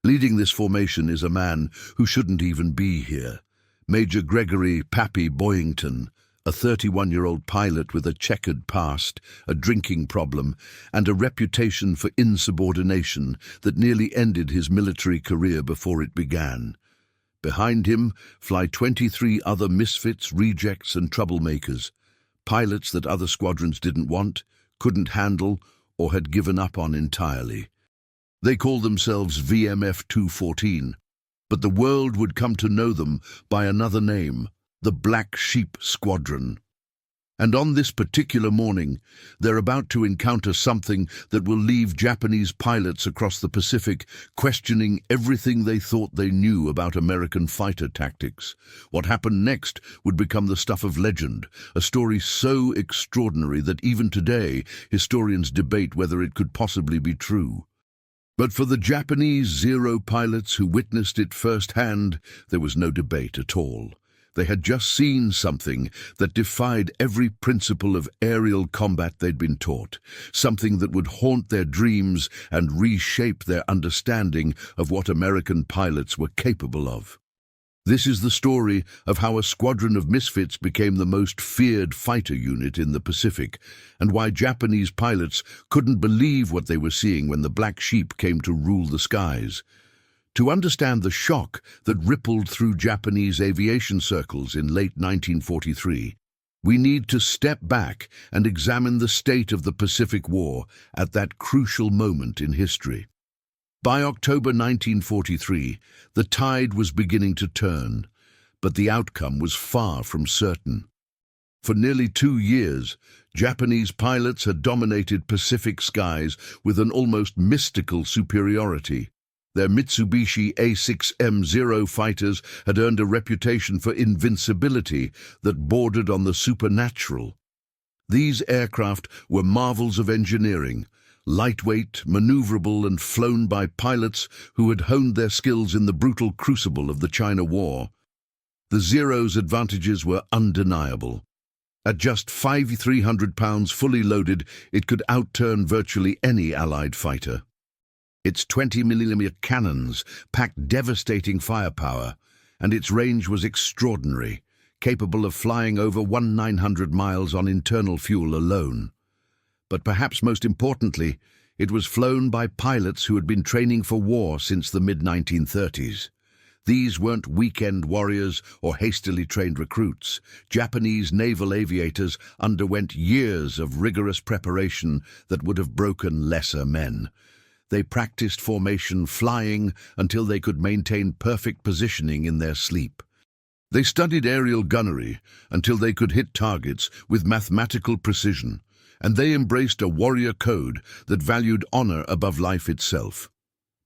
Leading this formation is a man who shouldn't even be here. Major Gregory "Pappy" Boyington, a 31-year-old pilot with a checkered past, a drinking problem, and a reputation for insubordination that nearly ended his military career before it began. Behind him fly 23 other misfits, rejects, and troublemakers, pilots that other squadrons didn't want, couldn't handle, or had given up on entirely. They call themselves VMF 214, but the world would come to know them by another name, the Black Sheep Squadron. And on this particular morning, they're about to encounter something that will leave Japanese pilots across the Pacific questioning everything they thought they knew about American fighter tactics. What happened next would become the stuff of legend, a story so extraordinary that even today historians debate whether it could possibly be true. But for the Japanese Zero pilots who witnessed it firsthand, there was no debate at all. They had just seen something that defied every principle of aerial combat they'd been taught, something that would haunt their dreams and reshape their understanding of what American pilots were capable of. This is the story of how a squadron of misfits became the most feared fighter unit in the Pacific, and why Japanese pilots couldn't believe what they were seeing when the Black Sheep came to rule the skies. To understand the shock that rippled through Japanese aviation circles in late 1943, we need to step back and examine the state of the Pacific War at that crucial moment in history. By October 1943, the tide was beginning to turn, but the outcome was far from certain. For nearly 2 years, Japanese pilots had dominated Pacific skies with an almost mystical superiority. Their Mitsubishi A6M0 fighters had earned a reputation for invincibility that bordered on the supernatural. These aircraft were marvels of engineering, lightweight, maneuverable, and flown by pilots who had honed their skills in the brutal crucible of the China War. The Zero's advantages were undeniable. At just 5,300 pounds fully loaded, it could outturn virtually any Allied fighter. Its 20mm cannons packed devastating firepower, and its range was extraordinary, capable of flying over 1,900 miles on internal fuel alone. But perhaps most importantly, it was flown by pilots who had been training for war since the mid-1930s. These weren't weekend warriors or hastily trained recruits. Japanese naval aviators underwent years of rigorous preparation that would have broken lesser men. They practiced formation flying until they could maintain perfect positioning in their sleep. They studied aerial gunnery until they could hit targets with mathematical precision, and they embraced a warrior code that valued honor above life itself.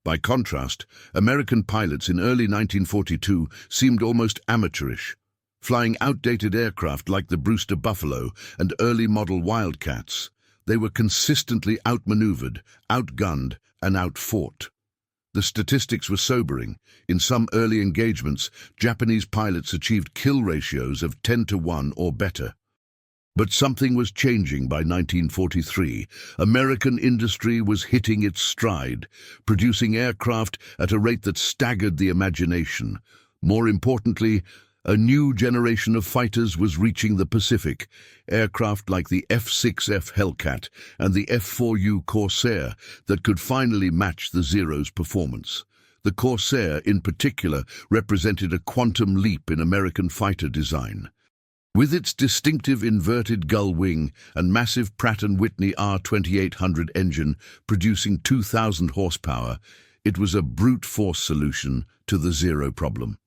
By contrast, American pilots in early 1942 seemed almost amateurish, flying outdated aircraft like the Brewster Buffalo and early-model Wildcats. They were consistently outmaneuvered, outgunned, and outfought. The statistics were sobering. In some early engagements, Japanese pilots achieved kill ratios of 10-to-1 or better. But something was changing by 1943. American industry was hitting its stride, producing aircraft at a rate that staggered the imagination. More importantly, a new generation of fighters was reaching the Pacific, aircraft like the F-6F Hellcat and the F-4U Corsair that could finally match the Zero's performance. The Corsair, in particular, represented a quantum leap in American fighter design. With its distinctive inverted gull wing and massive Pratt & Whitney R2800 engine producing 2,000 horsepower, it was a brute force solution to the Zero problem.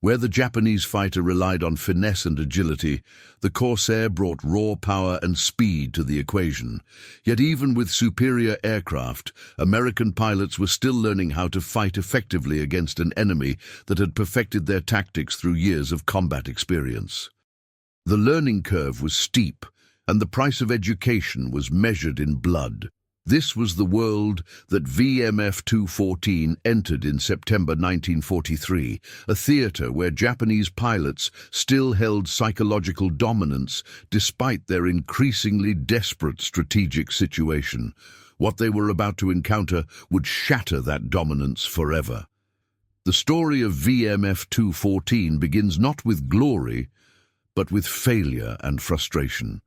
Where the Japanese fighter relied on finesse and agility, the Corsair brought raw power and speed to the equation. Yet even with superior aircraft, American pilots were still learning how to fight effectively against an enemy that had perfected their tactics through years of combat experience. The learning curve was steep, and the price of education was measured in blood. This was the world that VMF 214 entered in September 1943, a theater where Japanese pilots still held psychological dominance despite their increasingly desperate strategic situation. What they were about to encounter would shatter that dominance forever. The story of VMF 214 begins not with glory, but with failure and frustration.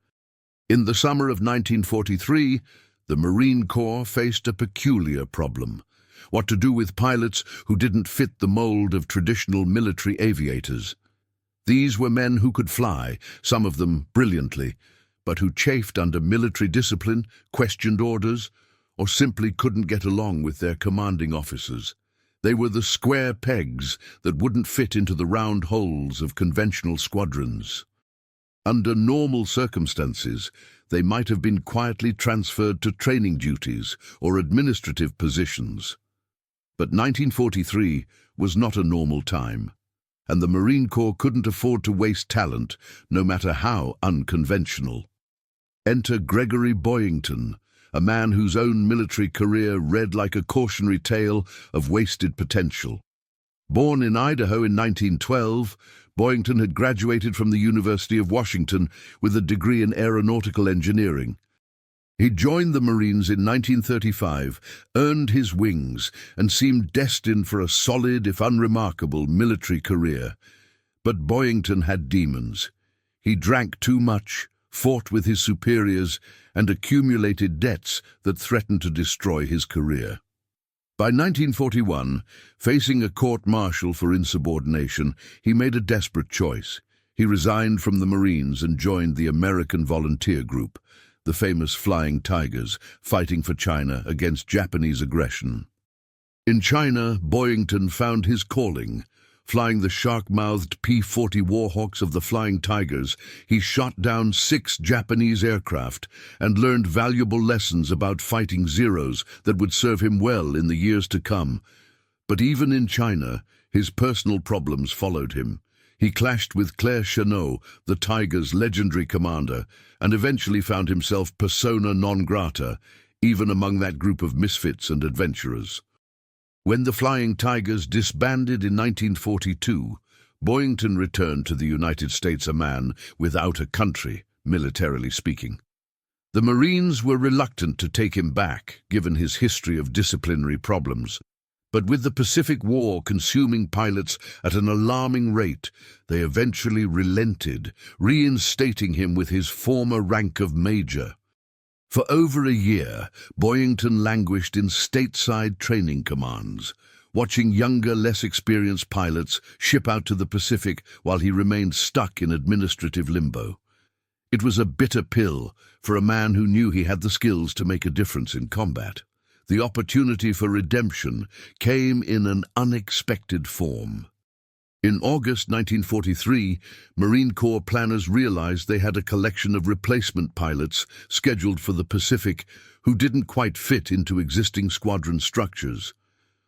In the summer of 1943, the Marine Corps faced a peculiar problem: what to do with pilots who didn't fit the mold of traditional military aviators. These were men who could fly, some of them brilliantly, but who chafed under military discipline, questioned orders, or simply couldn't get along with their commanding officers. They were the square pegs that wouldn't fit into the round holes of conventional squadrons. Under normal circumstances, they might have been quietly transferred to training duties or administrative positions. But 1943 was not a normal time, and the Marine Corps couldn't afford to waste talent, no matter how unconventional. Enter Gregory Boyington, a man whose own military career read like a cautionary tale of wasted potential. Born in Idaho in 1912, Boyington had graduated from the University of Washington with a degree in aeronautical engineering. He joined the Marines in 1935, earned his wings, and seemed destined for a solid, if unremarkable, military career. But Boyington had demons. He drank too much, fought with his superiors, and accumulated debts that threatened to destroy his career. By 1941, facing a court-martial for insubordination, he made a desperate choice. He resigned from the Marines and joined the American Volunteer Group, the famous Flying Tigers, fighting for China against Japanese aggression. In China, Boyington found his calling. Flying the shark-mouthed P-40 Warhawks of the Flying Tigers, he shot down 6 Japanese aircraft and learned valuable lessons about fighting Zeros that would serve him well in the years to come. But even in China, his personal problems followed him. He clashed with Claire Chennault, the Tigers' legendary commander, and eventually found himself persona non grata, even among that group of misfits and adventurers. When the Flying Tigers disbanded in 1942, Boyington returned to the United States a man without a country, militarily speaking. The Marines were reluctant to take him back, given his history of disciplinary problems. But with the Pacific War consuming pilots at an alarming rate, they eventually relented, reinstating him with his former rank of major. For over a year, Boyington languished in stateside training commands, watching younger, less experienced pilots ship out to the Pacific while he remained stuck in administrative limbo. It was a bitter pill for a man who knew he had the skills to make a difference in combat. The opportunity for redemption came in an unexpected form. In August 1943, Marine Corps planners realized they had a collection of replacement pilots scheduled for the Pacific who didn't quite fit into existing squadron structures.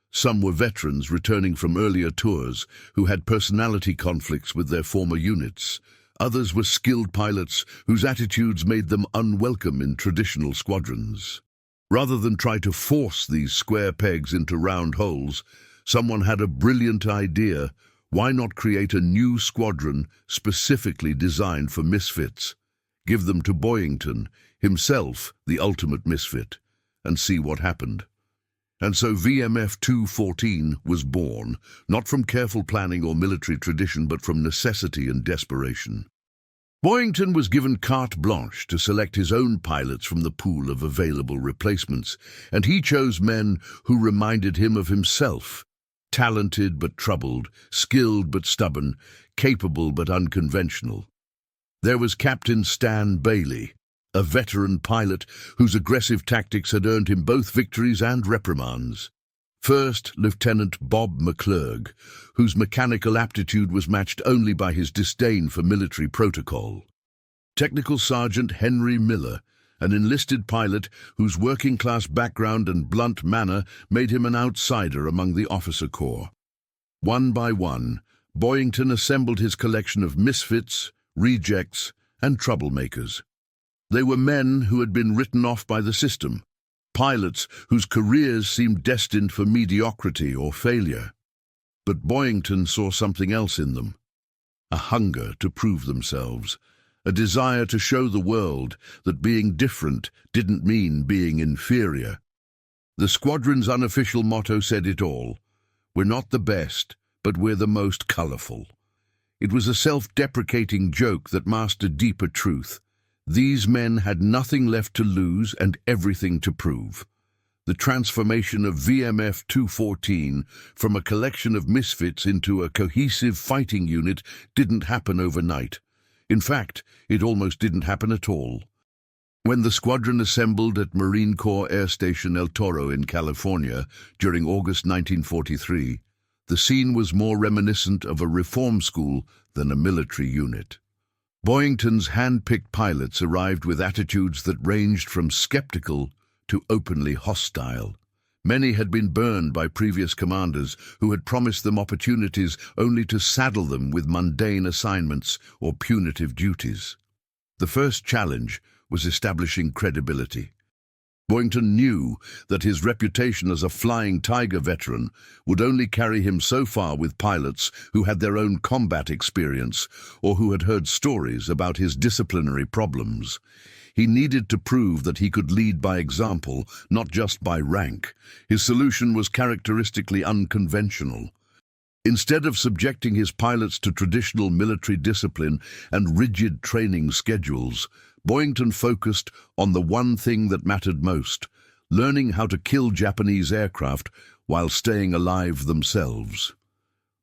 Some were veterans returning from earlier tours who had personality conflicts with their former units. Others were skilled pilots whose attitudes made them unwelcome in traditional squadrons. Rather than try to force these square pegs into round holes, someone had a brilliant idea. Why not create a new squadron specifically designed for misfits? Give them to Boyington, himself the ultimate misfit, and see what happened. And so VMF 214 was born, not from careful planning or military tradition, but from necessity and desperation. Boyington was given carte blanche to select his own pilots from the pool of available replacements, and he chose men who reminded him of himself. Talented but troubled, skilled but stubborn, capable but unconventional. There was Captain Stan Bailey, a veteran pilot whose aggressive tactics had earned him both victories and reprimands. First, Lieutenant Bob McClurg, whose mechanical aptitude was matched only by his disdain for military protocol. Technical Sergeant Henry Miller, an enlisted pilot whose working-class background and blunt manner made him an outsider among the officer corps. One by one, Boyington assembled his collection of misfits, rejects, and troublemakers. They were men who had been written off by the system, pilots whose careers seemed destined for mediocrity or failure. But Boyington saw something else in them, a hunger to prove themselves, a desire to show the world that being different didn't mean being inferior. The squadron's unofficial motto said it all: "We're not the best, but we're the most colorful." It was a self-deprecating joke that masked a deeper truth. These men had nothing left to lose and everything to prove. The transformation of VMF 214 from a collection of misfits into a cohesive fighting unit didn't happen overnight. In fact, it almost didn't happen at all. When the squadron assembled at Marine Corps Air Station El Toro in California during August 1943, the scene was more reminiscent of a reform school than a military unit. Boyington's hand-picked pilots arrived with attitudes that ranged from skeptical to openly hostile. Many had been burned by previous commanders who had promised them opportunities only to saddle them with mundane assignments or punitive duties. The first challenge was establishing credibility. Boyington knew that his reputation as a Flying Tiger veteran would only carry him so far with pilots who had their own combat experience or who had heard stories about his disciplinary problems. He needed to prove that he could lead by example, not just by rank. His solution was characteristically unconventional. Instead of subjecting his pilots to traditional military discipline and rigid training schedules, Boyington focused on the one thing that mattered most: learning how to kill Japanese aircraft while staying alive themselves.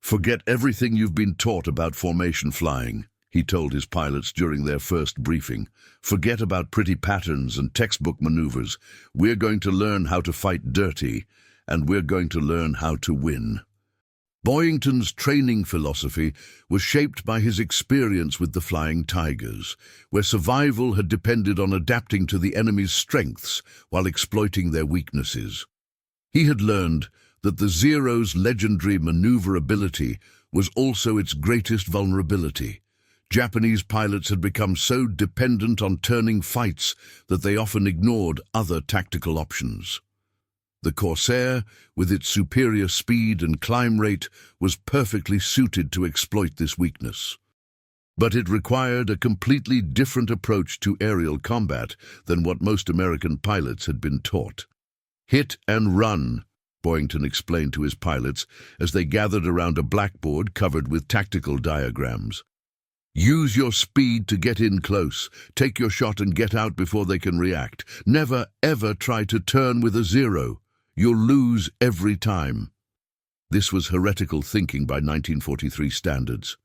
"Forget everything you've been taught about formation flying," he told his pilots during their first briefing. "Forget about pretty patterns and textbook maneuvers. We're going to learn how to fight dirty, and we're going to learn how to win." Boyington's training philosophy was shaped by his experience with the Flying Tigers, where survival had depended on adapting to the enemy's strengths while exploiting their weaknesses. He had learned that the Zero's legendary maneuverability was also its greatest vulnerability. Japanese pilots had become so dependent on turning fights that they often ignored other tactical options. The Corsair, with its superior speed and climb rate, was perfectly suited to exploit this weakness. But it required a completely different approach to aerial combat than what most American pilots had been taught. "Hit and run," Boyington explained to his pilots as they gathered around a blackboard covered with tactical diagrams. "Use your speed to get in close. Take your shot and get out before they can react. Never, ever try to turn with a zero. You'll lose every time." This was heretical thinking by 1943 standards.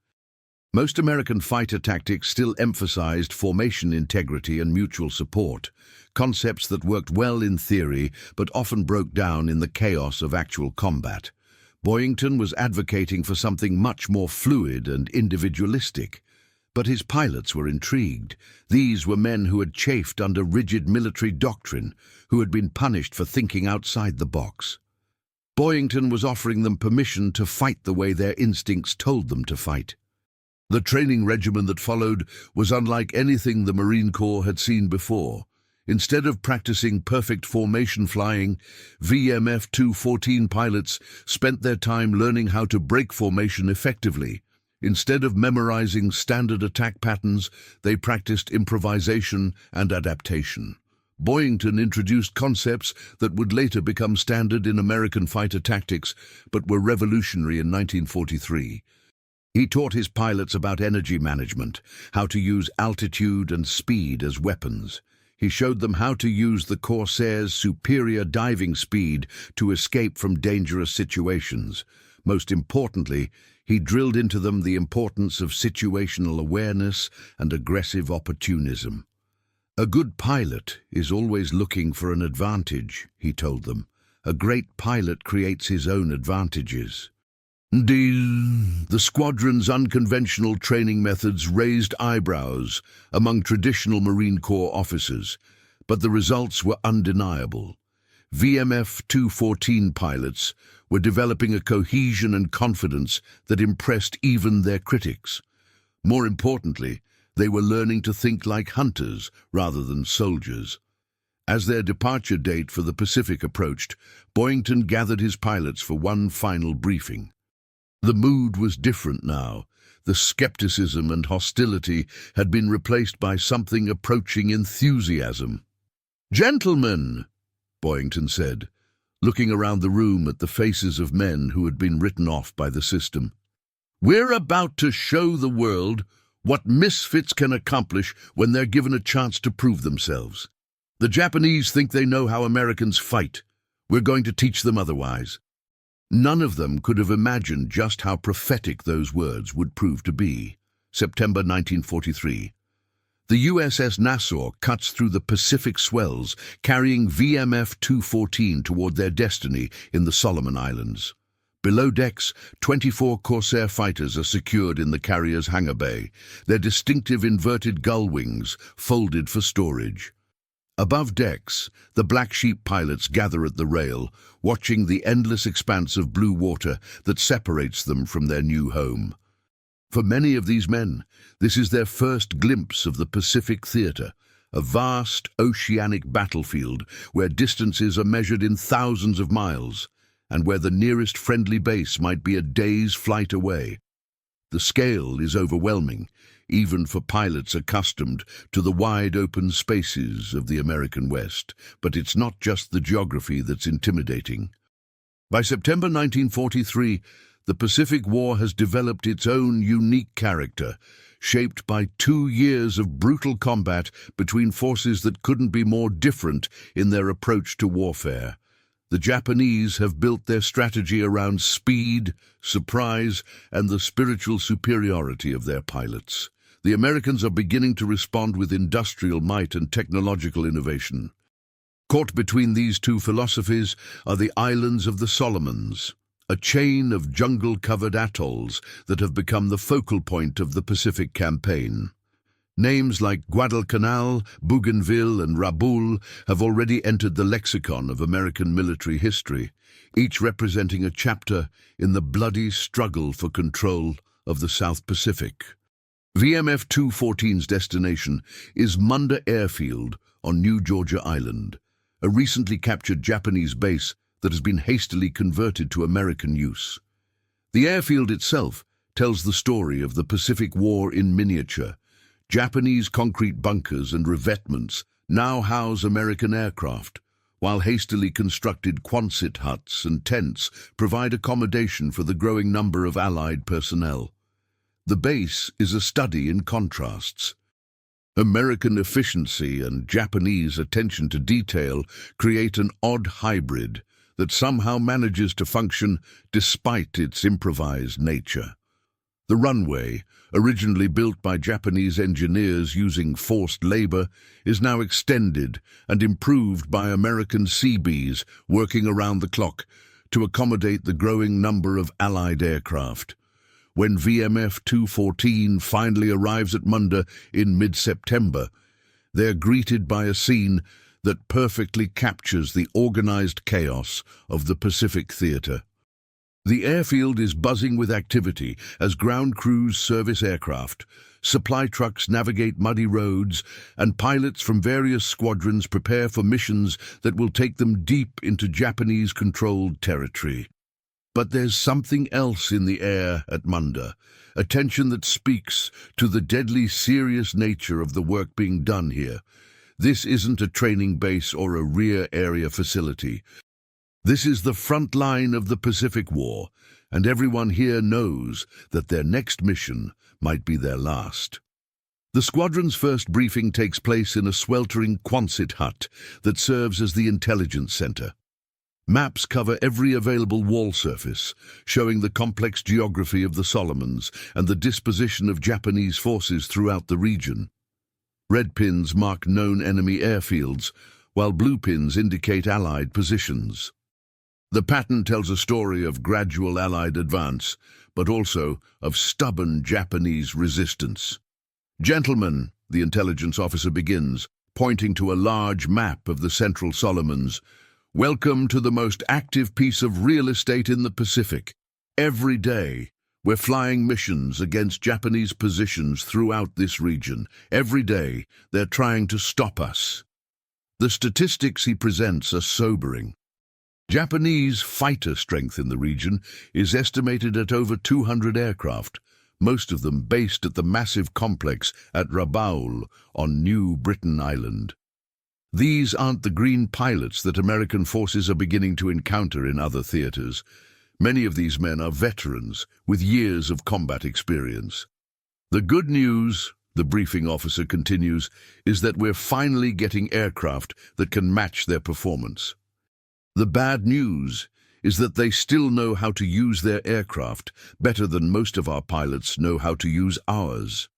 Most American fighter tactics still emphasized formation integrity and mutual support, concepts that worked well in theory but often broke down in the chaos of actual combat. Boyington was advocating for something much more fluid and individualistic. But his pilots were intrigued. These were men who had chafed under rigid military doctrine, who had been punished for thinking outside the box. Boyington was offering them permission to fight the way their instincts told them to fight. The training regimen that followed was unlike anything the Marine Corps had seen before. Instead of practicing perfect formation flying, VMF 214 pilots spent their time learning how to break formation effectively. Instead of memorizing standard attack patterns, they practiced improvisation and adaptation. Boyington introduced concepts that would later become standard in American fighter tactics, but were revolutionary in 1943. He taught his pilots about energy management, how to use altitude and speed as weapons. He showed them how to use the Corsair's superior diving speed to escape from dangerous situations. Most importantly, he drilled into them the importance of situational awareness and aggressive opportunism. "A good pilot is always looking for an advantage," he told them. "A great pilot creates his own advantages." The squadron's unconventional training methods raised eyebrows among traditional Marine Corps officers, but the results were undeniable. VMF 214 pilots were developing a cohesion and confidence that impressed even their critics. More importantly, they were learning to think like hunters rather than soldiers. As their departure date for the Pacific approached, Boyington gathered his pilots for one final briefing. The mood was different now. The skepticism and hostility had been replaced by something approaching enthusiasm. "Gentlemen," Boyington said, looking around the room at the faces of men who had been written off by the system, "we're about to show the world what misfits can accomplish when they're given a chance to prove themselves. The Japanese think they know how Americans fight. We're going to teach them otherwise." None of them could have imagined just how prophetic those words would prove to be. September 1943. The USS Nassau cuts through the Pacific swells, carrying VMF 214 toward their destiny in the Solomon Islands. Below decks, 24 Corsair fighters are secured in the carrier's hangar bay, their distinctive inverted gull wings folded for storage. Above decks, the Black Sheep pilots gather at the rail, watching the endless expanse of blue water that separates them from their new home. For many of these men, this is their first glimpse of the Pacific theater, a vast oceanic battlefield where distances are measured in thousands of miles, and where the nearest friendly base might be a day's flight away. The scale is overwhelming, even for pilots accustomed to the wide-open spaces of the American West. But it's not just the geography that's intimidating. By September 1943, the Pacific War has developed its own unique character, shaped by 2 years of brutal combat between forces that couldn't be more different in their approach to warfare. The Japanese have built their strategy around speed, surprise, and the spiritual superiority of their pilots. The Americans are beginning to respond with industrial might and technological innovation. Caught between these two philosophies are the islands of the Solomons, a chain of jungle-covered atolls that have become the focal point of the Pacific campaign. Names like Guadalcanal, Bougainville, and Rabaul have already entered the lexicon of American military history, each representing a chapter in the bloody struggle for control of the South Pacific. VMF 214's destination is Munda Airfield on New Georgia Island, a recently captured Japanese base that has been hastily converted to American use. The airfield itself tells the story of the Pacific War in miniature. Japanese concrete bunkers and revetments now house American aircraft, while hastily constructed Quonset huts and tents provide accommodation for the growing number of Allied personnel. The base is a study in contrasts. American efficiency and Japanese attention to detail create an odd hybrid that somehow manages to function despite its improvised nature. The runway, originally built by Japanese engineers using forced labor, is now extended and improved by American Seabees working around the clock to accommodate the growing number of Allied aircraft. When VMF 214 finally arrives at Munda in mid-September, they're greeted by a scene that perfectly captures the organized chaos of the Pacific theater. The airfield is buzzing with activity as ground crews service aircraft, supply trucks navigate muddy roads, and pilots from various squadrons prepare for missions that will take them deep into Japanese-controlled territory. But there's something else in the air at Munda, a tension that speaks to the deadly serious nature of the work being done here. This isn't a training base or a rear area facility. This is the front line of the Pacific War, and everyone here knows that their next mission might be their last. The squadron's first briefing takes place in a sweltering Quonset hut that serves as the intelligence center. Maps cover every available wall surface, showing the complex geography of the Solomons and the disposition of Japanese forces throughout the region. Red pins mark known enemy airfields, while blue pins indicate Allied positions. The pattern tells a story of gradual Allied advance, but also of stubborn Japanese resistance. "Gentlemen," the intelligence officer begins, pointing to a large map of the Central Solomons, "welcome to the most active piece of real estate in the Pacific. Every day, we're flying missions against Japanese positions throughout this region. Every day, they're trying to stop us." The statistics he presents are sobering. Japanese fighter strength in the region is estimated at over 200 aircraft, most of them based at the massive complex at Rabaul on New Britain Island. These aren't the green pilots that American forces are beginning to encounter in other theaters. Many of these men are veterans with years of combat experience. The good news, the briefing officer continues, is that we're finally getting aircraft that can match their performance. The bad news is that they still know how to use their aircraft better than most of our pilots know how to use ours.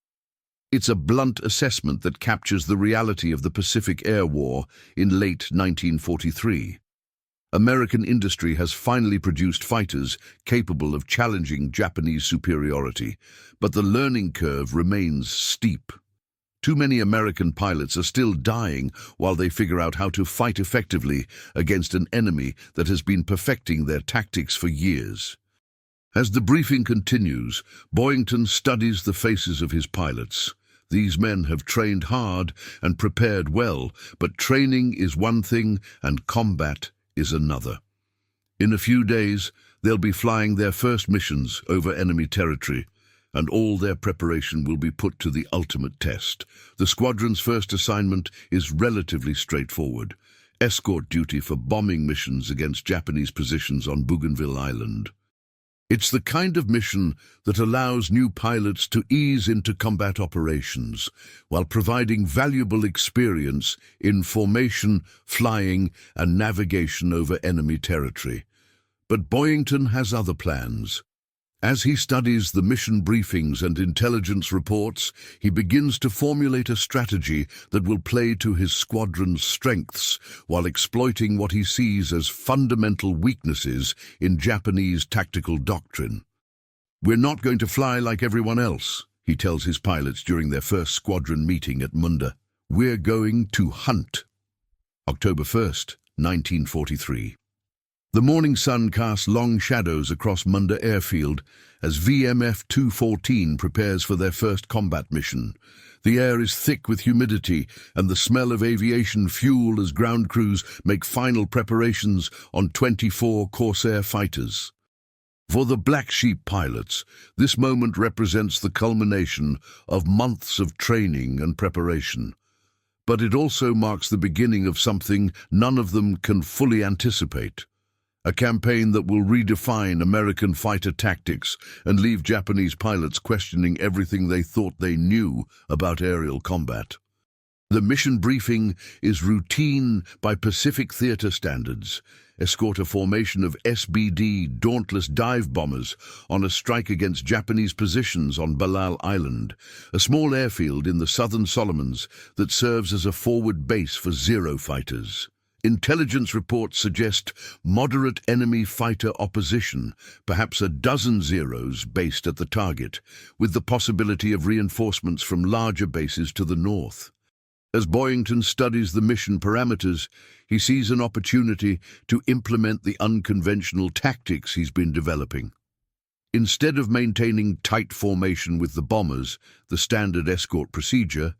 It's a blunt assessment that captures the reality of the Pacific Air War in late 1943. American industry has finally produced fighters capable of challenging Japanese superiority, but the learning curve remains steep. Too many American pilots are still dying while they figure out how to fight effectively against an enemy that has been perfecting their tactics for years. As the briefing continues, Boyington studies the faces of his pilots. These men have trained hard and prepared well, but training is one thing and combat is another. In a few days, they'll be flying their first missions over enemy territory, and all their preparation will be put to the ultimate test. The squadron's first assignment is relatively straightforward: escort duty for bombing missions against Japanese positions on Bougainville Island. It's the kind of mission that allows new pilots to ease into combat operations while providing valuable experience in formation, flying, and navigation over enemy territory. But Boyington has other plans. As he studies the mission briefings and intelligence reports, he begins to formulate a strategy that will play to his squadron's strengths while exploiting what he sees as fundamental weaknesses in Japanese tactical doctrine. "We're not going to fly like everyone else," he tells his pilots during their first squadron meeting at Munda. "We're going to hunt." October 1st, 1943. The morning sun casts long shadows across Munda Airfield as VMF 214 prepares for their first combat mission. The air is thick with humidity and the smell of aviation fuel as ground crews make final preparations on 24 Corsair fighters. For the Black Sheep pilots, this moment represents the culmination of months of training and preparation. But it also marks the beginning of something none of them can fully anticipate. A campaign that will redefine American fighter tactics and leave Japanese pilots questioning everything they thought they knew about aerial combat. The mission briefing is routine by Pacific theater standards. Escort a formation of SBD Dauntless dive bombers on a strike against Japanese positions on Balal Island, a small airfield in the southern Solomons that serves as a forward base for Zero fighters. Intelligence reports suggest moderate enemy fighter opposition, perhaps a dozen Zeros based at the target, with the possibility of reinforcements from larger bases to the north. As Boyington studies the mission parameters, he sees an opportunity to implement the unconventional tactics he's been developing. Instead of maintaining tight formation with the bombers, the standard escort procedure,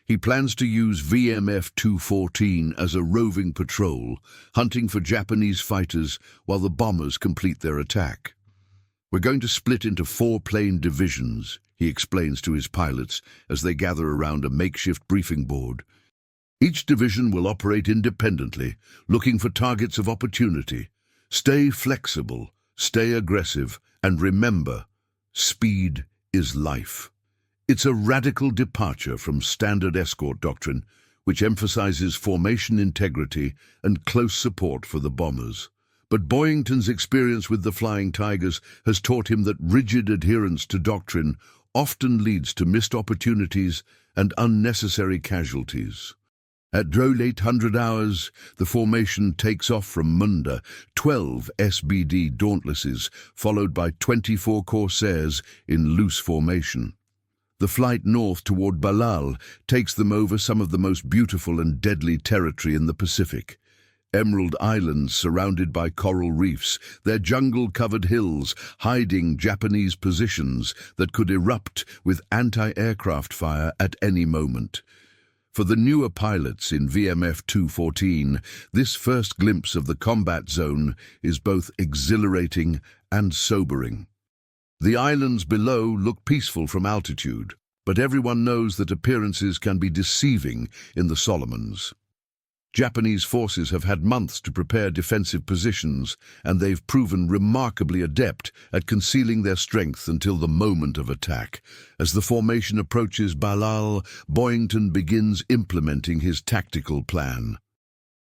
he plans to use VMF 214 as a roving patrol, hunting for Japanese fighters while the bombers complete their attack. "We're going to split into 4 plane divisions," he explains to his pilots as they gather around a makeshift briefing board. "Each division will operate independently, looking for targets of opportunity. Stay flexible, stay aggressive, and remember, speed is life." It's a radical departure from standard escort doctrine, which emphasizes formation integrity and close support for the bombers. But Boyington's experience with the Flying Tigers has taught him that rigid adherence to doctrine often leads to missed opportunities and unnecessary casualties. At drone 800 hours, the formation takes off from Munda, 12 SBD Dauntlesses, followed by 24 Corsairs in loose formation. The flight north toward Balal takes them over some of the most beautiful and deadly territory in the Pacific. Emerald Islands surrounded by coral reefs, their jungle-covered hills hiding Japanese positions that could erupt with anti-aircraft fire at any moment. For the newer pilots in VMF 214, this first glimpse of the combat zone is both exhilarating and sobering. The islands below look peaceful from altitude, but everyone knows that appearances can be deceiving in the Solomons. Japanese forces have had months to prepare defensive positions, and they've proven remarkably adept at concealing their strength until the moment of attack. As the formation approaches Rabaul, Boyington begins implementing his tactical plan.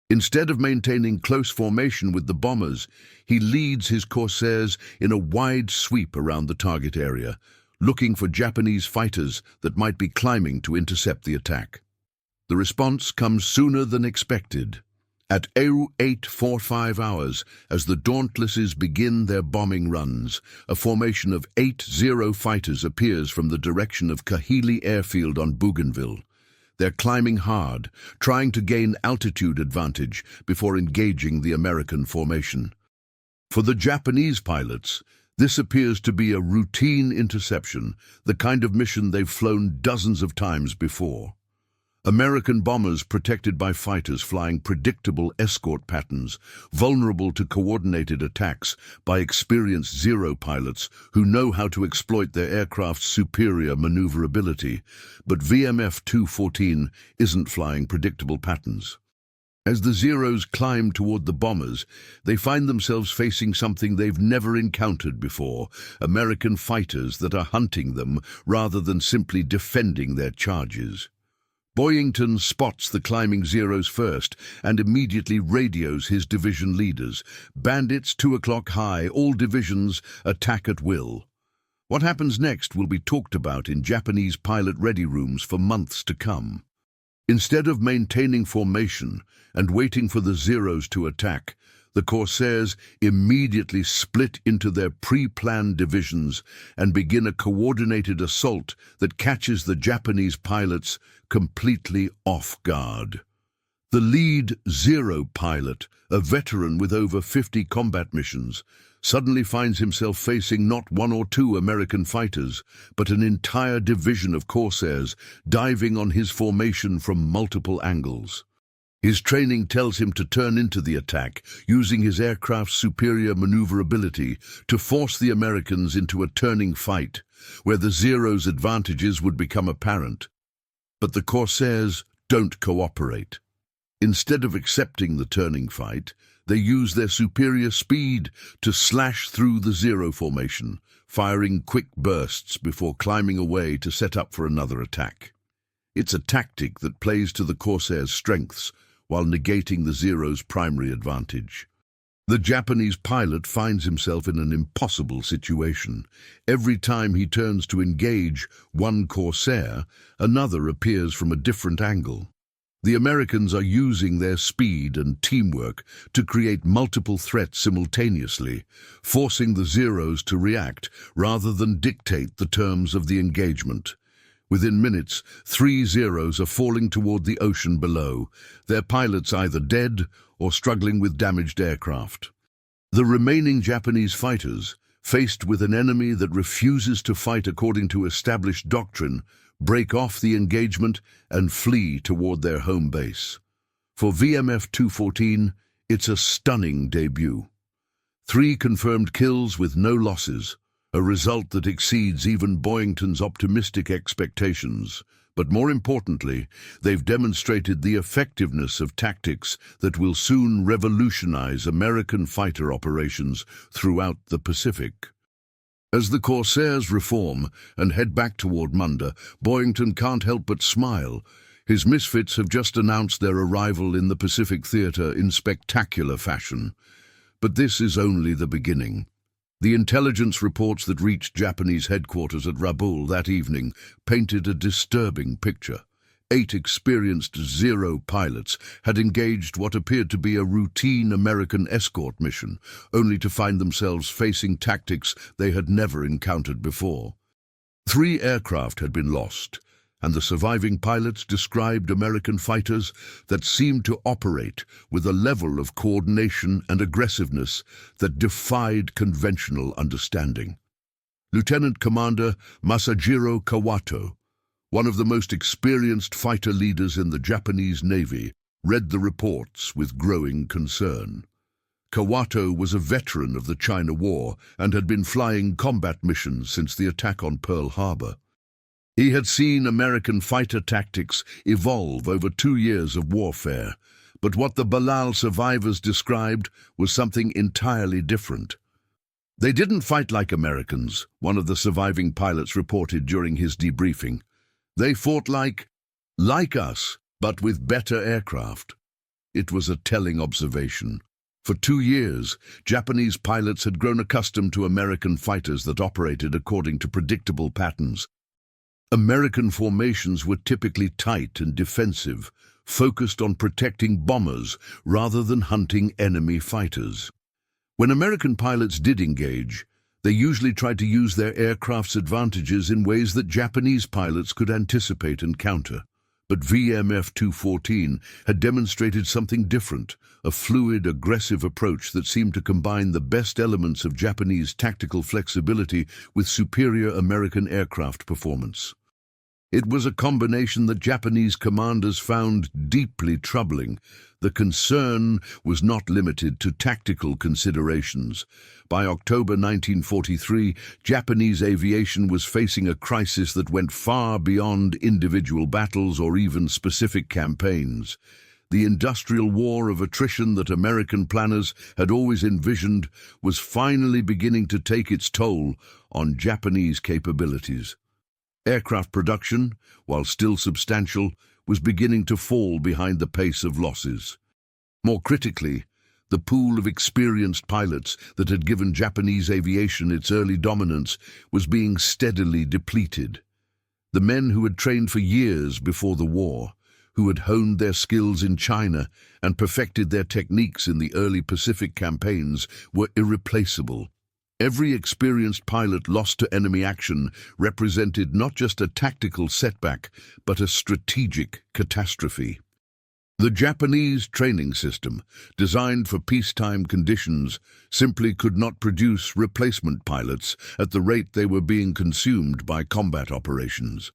Instead of maintaining close formation with the bombers, he leads his corsairs in a wide sweep around the target area, looking for Japanese fighters that might be climbing to intercept the attack. The response comes sooner than expected. At 08:45 hours, as the Dauntlesses begin their bombing runs, a formation of 80 fighters appears from the direction of Kahili Airfield on Bougainville. They're climbing hard, trying to gain altitude advantage before engaging the American formation. For the Japanese pilots, this appears to be a routine interception, the kind of mission they've flown dozens of times before. American bombers protected by fighters flying predictable escort patterns, vulnerable to coordinated attacks by experienced Zero pilots who know how to exploit their aircraft's superior maneuverability. But VMF 214 isn't flying predictable patterns. As the Zeros climb toward the bombers, they find themselves facing something they've never encountered before: American fighters that are hunting them rather than simply defending their charges. Boyington spots the climbing Zeros first and immediately radios his division leaders. Bandits 2 o'clock high, all divisions attack at will. What happens next will be talked about in Japanese pilot ready rooms for months to come. Instead of maintaining formation and waiting for the Zeros to attack, the Corsairs immediately split into their pre-planned divisions and begin a coordinated assault that catches the Japanese pilots completely off guard. The lead Zero pilot, a veteran with over 50 combat missions, suddenly finds himself facing not 1 or 2 American fighters, but an entire division of Corsairs diving on his formation from multiple angles. His training tells him to turn into the attack, using his aircraft's superior maneuverability to force the Americans into a turning fight, where the Zeros' advantages would become apparent. But the Corsairs don't cooperate. Instead of accepting the turning fight, they use their superior speed to slash through the Zero formation, firing quick bursts before climbing away to set up for another attack. It's a tactic that plays to the Corsairs' strengths while negating the Zero's primary advantage. The Japanese pilot finds himself in an impossible situation. Every time he turns to engage one Corsair, another appears from a different angle. The Americans are using their speed and teamwork to create multiple threats simultaneously, forcing the Zeros to react rather than dictate the terms of the engagement. Within minutes, 3 Zeros are falling toward the ocean below, their pilots either dead or struggling with damaged aircraft. The remaining Japanese fighters, faced with an enemy that refuses to fight according to established doctrine, break off the engagement and flee toward their home base. For VMF 214, it's a stunning debut. 3 confirmed kills with no losses, a result that exceeds even Boyington's optimistic expectations. But more importantly, they've demonstrated the effectiveness of tactics that will soon revolutionize American fighter operations throughout the Pacific. As the Corsairs reform and head back toward Munda, Boyington can't help but smile. His misfits have just announced their arrival in the Pacific Theater in spectacular fashion. But this is only the beginning. The intelligence reports that reached Japanese headquarters at Rabaul that evening painted a disturbing picture. 8 experienced Zero pilots had engaged what appeared to be a routine American escort mission, only to find themselves facing tactics they had never encountered before. 3 aircraft had been lost, and the surviving pilots described American fighters that seemed to operate with a level of coordination and aggressiveness that defied conventional understanding. Lieutenant Commander Masajiro Kawato, one of the most experienced fighter leaders in the Japanese Navy, read the reports with growing concern. Kawato was a veteran of the China War and had been flying combat missions since the attack on Pearl Harbor. He had seen American fighter tactics evolve over 2 years of warfare, but what the Balal survivors described was something entirely different. They didn't fight like Americans, one of the surviving pilots reported during his debriefing. They fought like us, but with better aircraft. It was a telling observation. For 2 years, Japanese pilots had grown accustomed to American fighters that operated according to predictable patterns. American formations were typically tight and defensive, focused on protecting bombers rather than hunting enemy fighters. When American pilots did engage, they usually tried to use their aircraft's advantages in ways that Japanese pilots could anticipate and counter. But VMF-214 had demonstrated something different, a fluid, aggressive approach that seemed to combine the best elements of Japanese tactical flexibility with superior American aircraft performance. It was a combination that Japanese commanders found deeply troubling. The concern was not limited to tactical considerations. By October 1943, Japanese aviation was facing a crisis that went far beyond individual battles or even specific campaigns. The industrial war of attrition that American planners had always envisioned was finally beginning to take its toll on Japanese capabilities. Aircraft production, while still substantial, was beginning to fall behind the pace of losses. More critically, the pool of experienced pilots that had given Japanese aviation its early dominance was being steadily depleted. The men who had trained for years before the war, who had honed their skills in China and perfected their techniques in the early Pacific campaigns, were irreplaceable. Every experienced pilot lost to enemy action represented not just a tactical setback, but a strategic catastrophe. The Japanese training system, designed for peacetime conditions, simply could not produce replacement pilots at the rate they were being consumed by combat operations.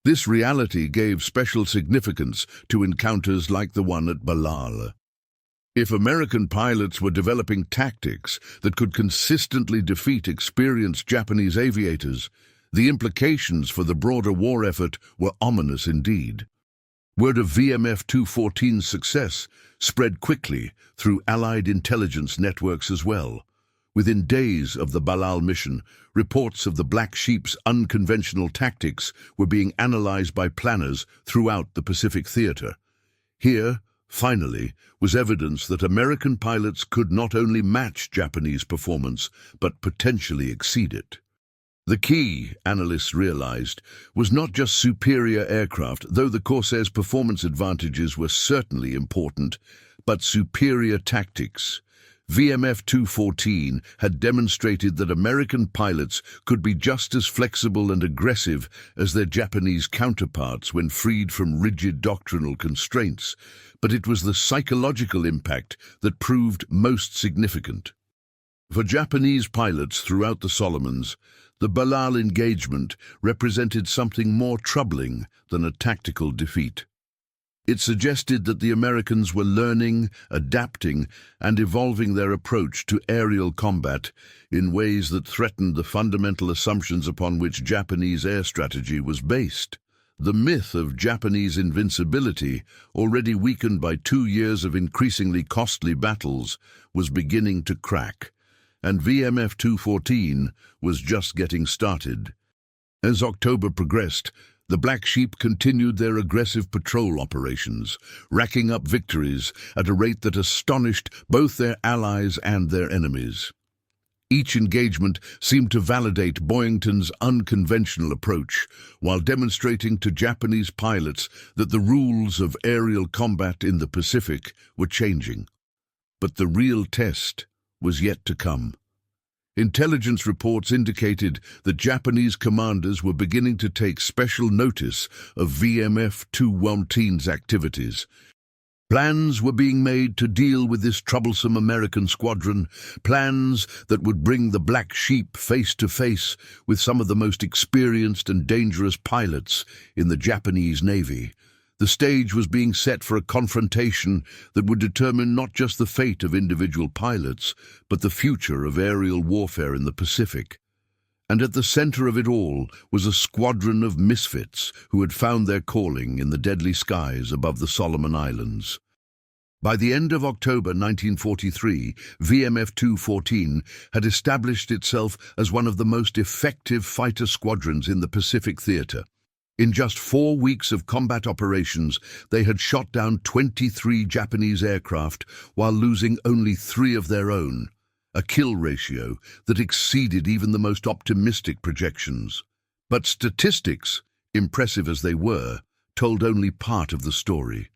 This reality gave special significance to encounters like the one at Balal. If American pilots were developing tactics that could consistently defeat experienced Japanese aviators, the implications for the broader war effort were ominous indeed. Word of VMF-214's success spread quickly through Allied intelligence networks as well. Within days of the Balal mission, reports of the Black Sheep's unconventional tactics were being analyzed by planners throughout the Pacific theater. Here, finally, was evidence that American pilots could not only match Japanese performance, but potentially exceed it. The key, analysts realized, was not just superior aircraft, though the Corsairs' performance advantages were certainly important, but superior tactics. VMF-214 had demonstrated that American pilots could be just as flexible and aggressive as their Japanese counterparts when freed from rigid doctrinal constraints, but it was the psychological impact that proved most significant. For Japanese pilots throughout the Solomons, the Balal engagement represented something more troubling than a tactical defeat. It suggested that the Americans were learning, adapting, and evolving their approach to aerial combat in ways that threatened the fundamental assumptions upon which Japanese air strategy was based. The myth of Japanese invincibility, already weakened by 2 years of increasingly costly battles, was beginning to crack, and VMF-214 was just getting started. As October progressed, the Black Sheep continued their aggressive patrol operations, racking up victories at a rate that astonished both their allies and their enemies. Each engagement seemed to validate Boyington's unconventional approach, while demonstrating to Japanese pilots that the rules of aerial combat in the Pacific were changing. But the real test was yet to come. Intelligence reports indicated that Japanese commanders were beginning to take special notice of VMF-214's activities. Plans were being made to deal with this troublesome American squadron, plans that would bring the Black Sheep face to face with some of the most experienced and dangerous pilots in the Japanese Navy. The stage was being set for a confrontation that would determine not just the fate of individual pilots, but the future of aerial warfare in the Pacific. And at the center of it all was a squadron of misfits who had found their calling in the deadly skies above the Solomon Islands. By the end of October 1943, VMF 214 had established itself as one of the most effective fighter squadrons in the Pacific theater. In just 4 weeks of combat operations, they had shot down 23 Japanese aircraft while losing only 3 of their own, a kill ratio that exceeded even the most optimistic projections. But statistics, impressive as they were, told only part of the story.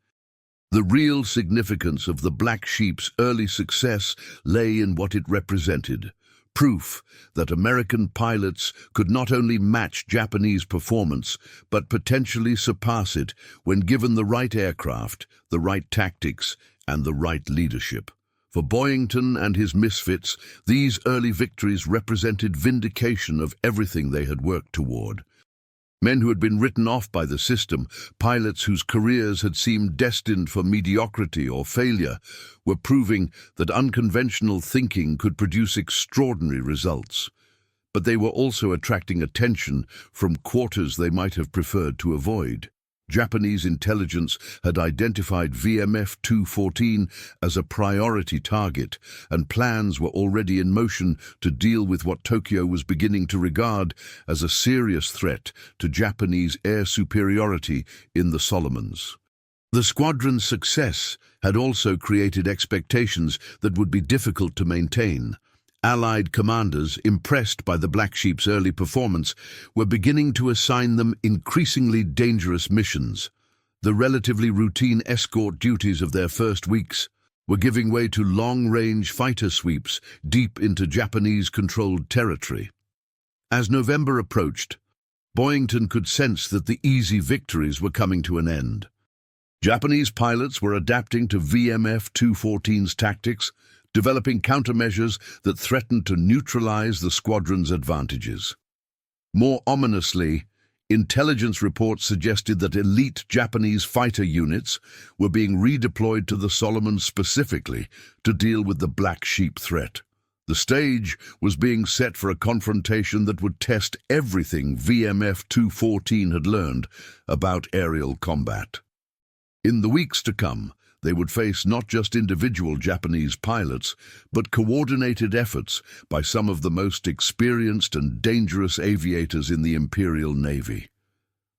The real significance of the Black Sheep's early success lay in what it represented. Proof that American pilots could not only match Japanese performance, but potentially surpass it when given the right aircraft, the right tactics, and the right leadership. For Boyington and his misfits, these early victories represented vindication of everything they had worked toward. Men who had been written off by the system, pilots whose careers had seemed destined for mediocrity or failure, were proving that unconventional thinking could produce extraordinary results. But they were also attracting attention from quarters they might have preferred to avoid. Japanese intelligence had identified VMF 214 as a priority target, and plans were already in motion to deal with what Tokyo was beginning to regard as a serious threat to Japanese air superiority in the Solomons. The squadron's success had also created expectations that would be difficult to maintain. Allied commanders, impressed by the Black Sheep's early performance, were beginning to assign them increasingly dangerous missions. The relatively routine escort duties of their first weeks were giving way to long-range fighter sweeps deep into Japanese-controlled territory. As November approached, Boyington could sense that the easy victories were coming to an end. Japanese pilots were adapting to VMF 214's tactics, developing countermeasures that threatened to neutralize the squadron's advantages. More ominously, intelligence reports suggested that elite Japanese fighter units were being redeployed to the Solomons specifically to deal with the Black Sheep threat. The stage was being set for a confrontation that would test everything VMF 214 had learned about aerial combat. In the weeks to come, they would face not just individual Japanese pilots, but coordinated efforts by some of the most experienced and dangerous aviators in the Imperial Navy.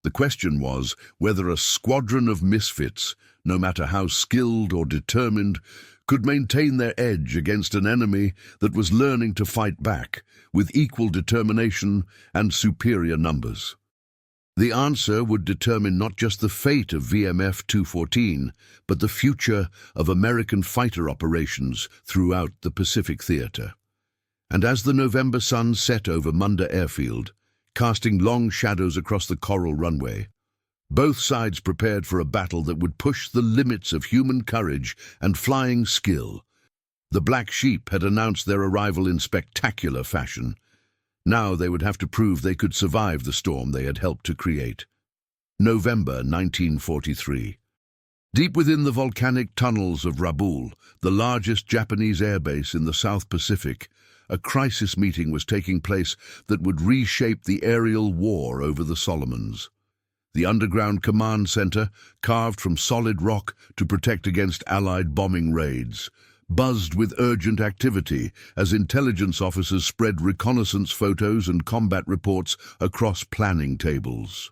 The question was whether a squadron of misfits, no matter how skilled or determined, could maintain their edge against an enemy that was learning to fight back with equal determination and superior numbers. The answer would determine not just the fate of VMF 214, but the future of American fighter operations throughout the Pacific theater. And as the November sun set over Munda Airfield, casting long shadows across the coral runway, both sides prepared for a battle that would push the limits of human courage and flying skill. The Black Sheep had announced their arrival in spectacular fashion. Now they would have to prove they could survive the storm they had helped to create. November 1943. Deep within the volcanic tunnels of Rabaul, the largest Japanese airbase in the South Pacific, a crisis meeting was taking place that would reshape the aerial war over the Solomons. The underground command center, carved from solid rock to protect against Allied bombing raids, buzzed with urgent activity as intelligence officers spread reconnaissance photos and combat reports across planning tables.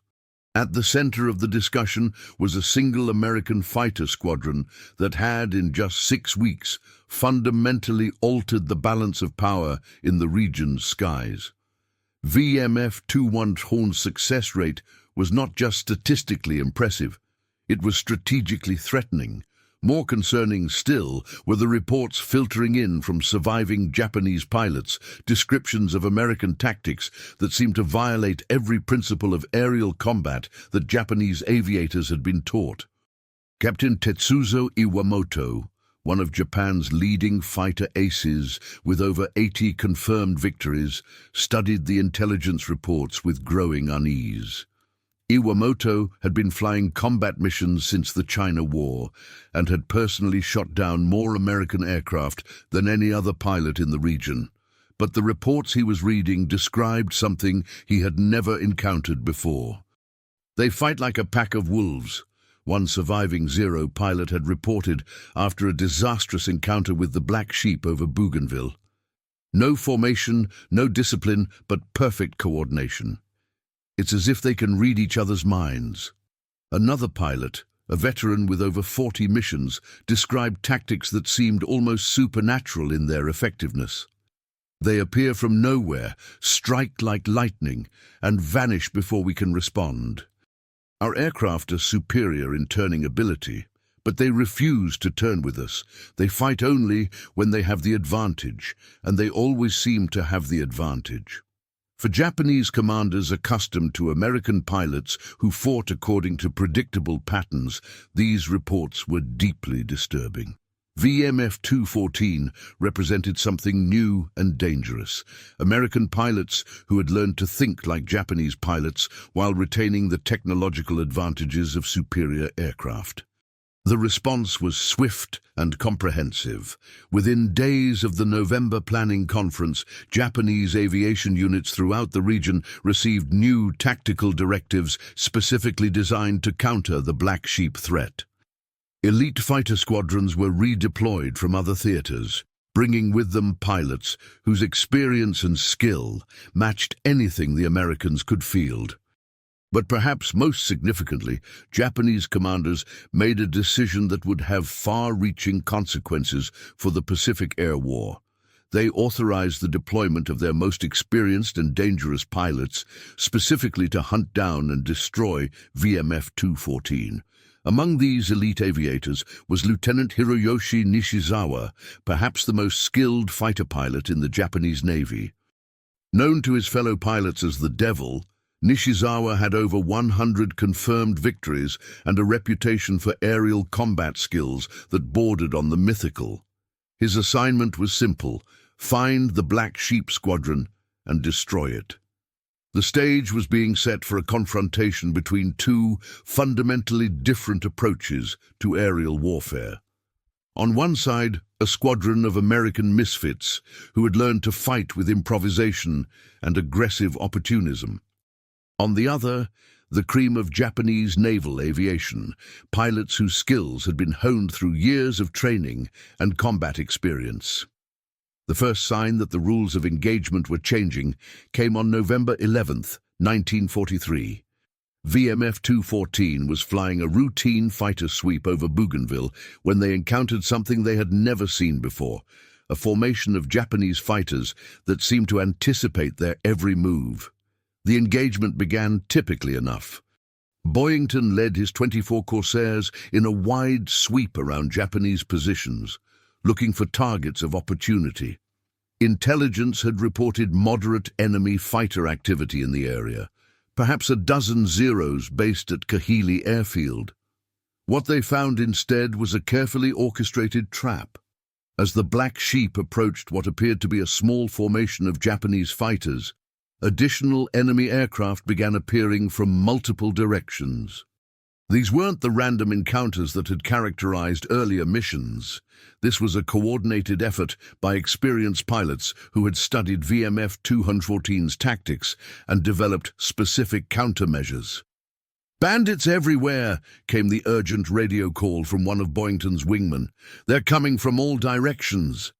At the center of the discussion was a single American fighter squadron that had, in just 6 weeks, fundamentally altered the balance of power in the region's skies. VMF 214's success rate was not just statistically impressive, it was strategically threatening. More concerning still were the reports filtering in from surviving Japanese pilots, descriptions of American tactics that seemed to violate every principle of aerial combat that Japanese aviators had been taught. Captain Tetsuzo Iwamoto, one of Japan's leading fighter aces with over 80 confirmed victories, studied the intelligence reports with growing unease. Iwamoto had been flying combat missions since the China War and had personally shot down more American aircraft than any other pilot in the region. But the reports he was reading described something he had never encountered before. "They fight like a pack of wolves," one surviving Zero pilot had reported after a disastrous encounter with the Black Sheep over Bougainville. "No formation, no discipline, but perfect coordination. It's as if they can read each other's minds." Another pilot, a veteran with over 40 missions, described tactics that seemed almost supernatural in their effectiveness. "They appear from nowhere, strike like lightning, and vanish before we can respond. Our aircraft are superior in turning ability, but they refuse to turn with us. They fight only when they have the advantage, and they always seem to have the advantage." For Japanese commanders accustomed to American pilots who fought according to predictable patterns, these reports were deeply disturbing. VMF 214 represented something new and dangerous. American pilots who had learned to think like Japanese pilots while retaining the technological advantages of superior aircraft. The response was swift and comprehensive. Within days of the November planning conference, Japanese aviation units throughout the region received new tactical directives specifically designed to counter the Black Sheep threat. Elite fighter squadrons were redeployed from other theaters, bringing with them pilots whose experience and skill matched anything the Americans could field. But perhaps most significantly, Japanese commanders made a decision that would have far-reaching consequences for the Pacific Air War. They authorized the deployment of their most experienced and dangerous pilots, specifically to hunt down and destroy VMF 214. Among these elite aviators was Lieutenant Hiroyoshi Nishizawa, perhaps the most skilled fighter pilot in the Japanese Navy. Known to his fellow pilots as the Devil, Nishizawa had over 100 confirmed victories and a reputation for aerial combat skills that bordered on the mythical. His assignment was simple: find the Black Sheep Squadron and destroy it. The stage was being set for a confrontation between two fundamentally different approaches to aerial warfare. On one side, a squadron of American misfits who had learned to fight with improvisation and aggressive opportunism. On the other, the cream of Japanese naval aviation, pilots whose skills had been honed through years of training and combat experience. The first sign that the rules of engagement were changing came on November 11th, 1943. VMF 214 was flying a routine fighter sweep over Bougainville when they encountered something they had never seen before, a formation of Japanese fighters that seemed to anticipate their every move. The engagement began typically enough. Boyington led his 24 Corsairs in a wide sweep around Japanese positions, looking for targets of opportunity. Intelligence had reported moderate enemy fighter activity in the area, perhaps a dozen Zeros based at Kahili Airfield. What they found instead was a carefully orchestrated trap. As the Black Sheep approached what appeared to be a small formation of Japanese fighters, additional enemy aircraft began appearing from multiple directions. These weren't the random encounters that had characterized earlier missions. This was a coordinated effort by experienced pilots who had studied VMF 214's tactics and developed specific countermeasures. "Bandits everywhere," came the urgent radio call from one of Boyington's wingmen. "They're coming from all directions."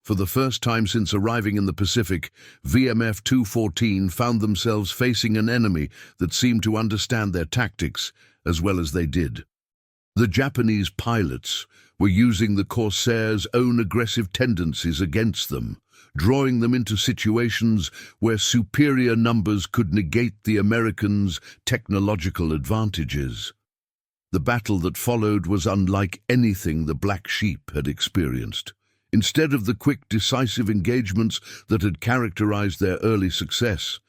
For the first time since arriving in the Pacific, VMF 214 found themselves facing an enemy that seemed to understand their tactics as well as they did. The Japanese pilots were using the Corsairs' own aggressive tendencies against them, drawing them into situations where superior numbers could negate the Americans' technological advantages. The battle that followed was unlike anything the Black Sheep had experienced. Instead of the quick, decisive engagements that had characterized their early success,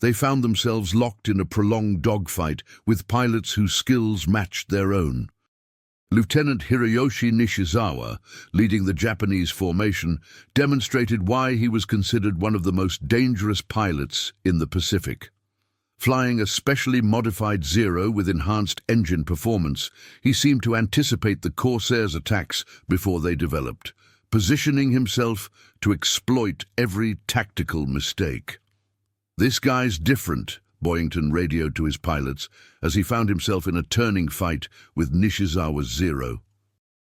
they found themselves locked in a prolonged dogfight with pilots whose skills matched their own. Lieutenant Hiroyoshi Nishizawa, leading the Japanese formation, demonstrated why he was considered one of the most dangerous pilots in the Pacific. Flying a specially modified Zero with enhanced engine performance, he seemed to anticipate the Corsairs' attacks before they developed, positioning himself to exploit every tactical mistake. "This guy's different," Boyington radioed to his pilots as he found himself in a turning fight with Nishizawa's Zero.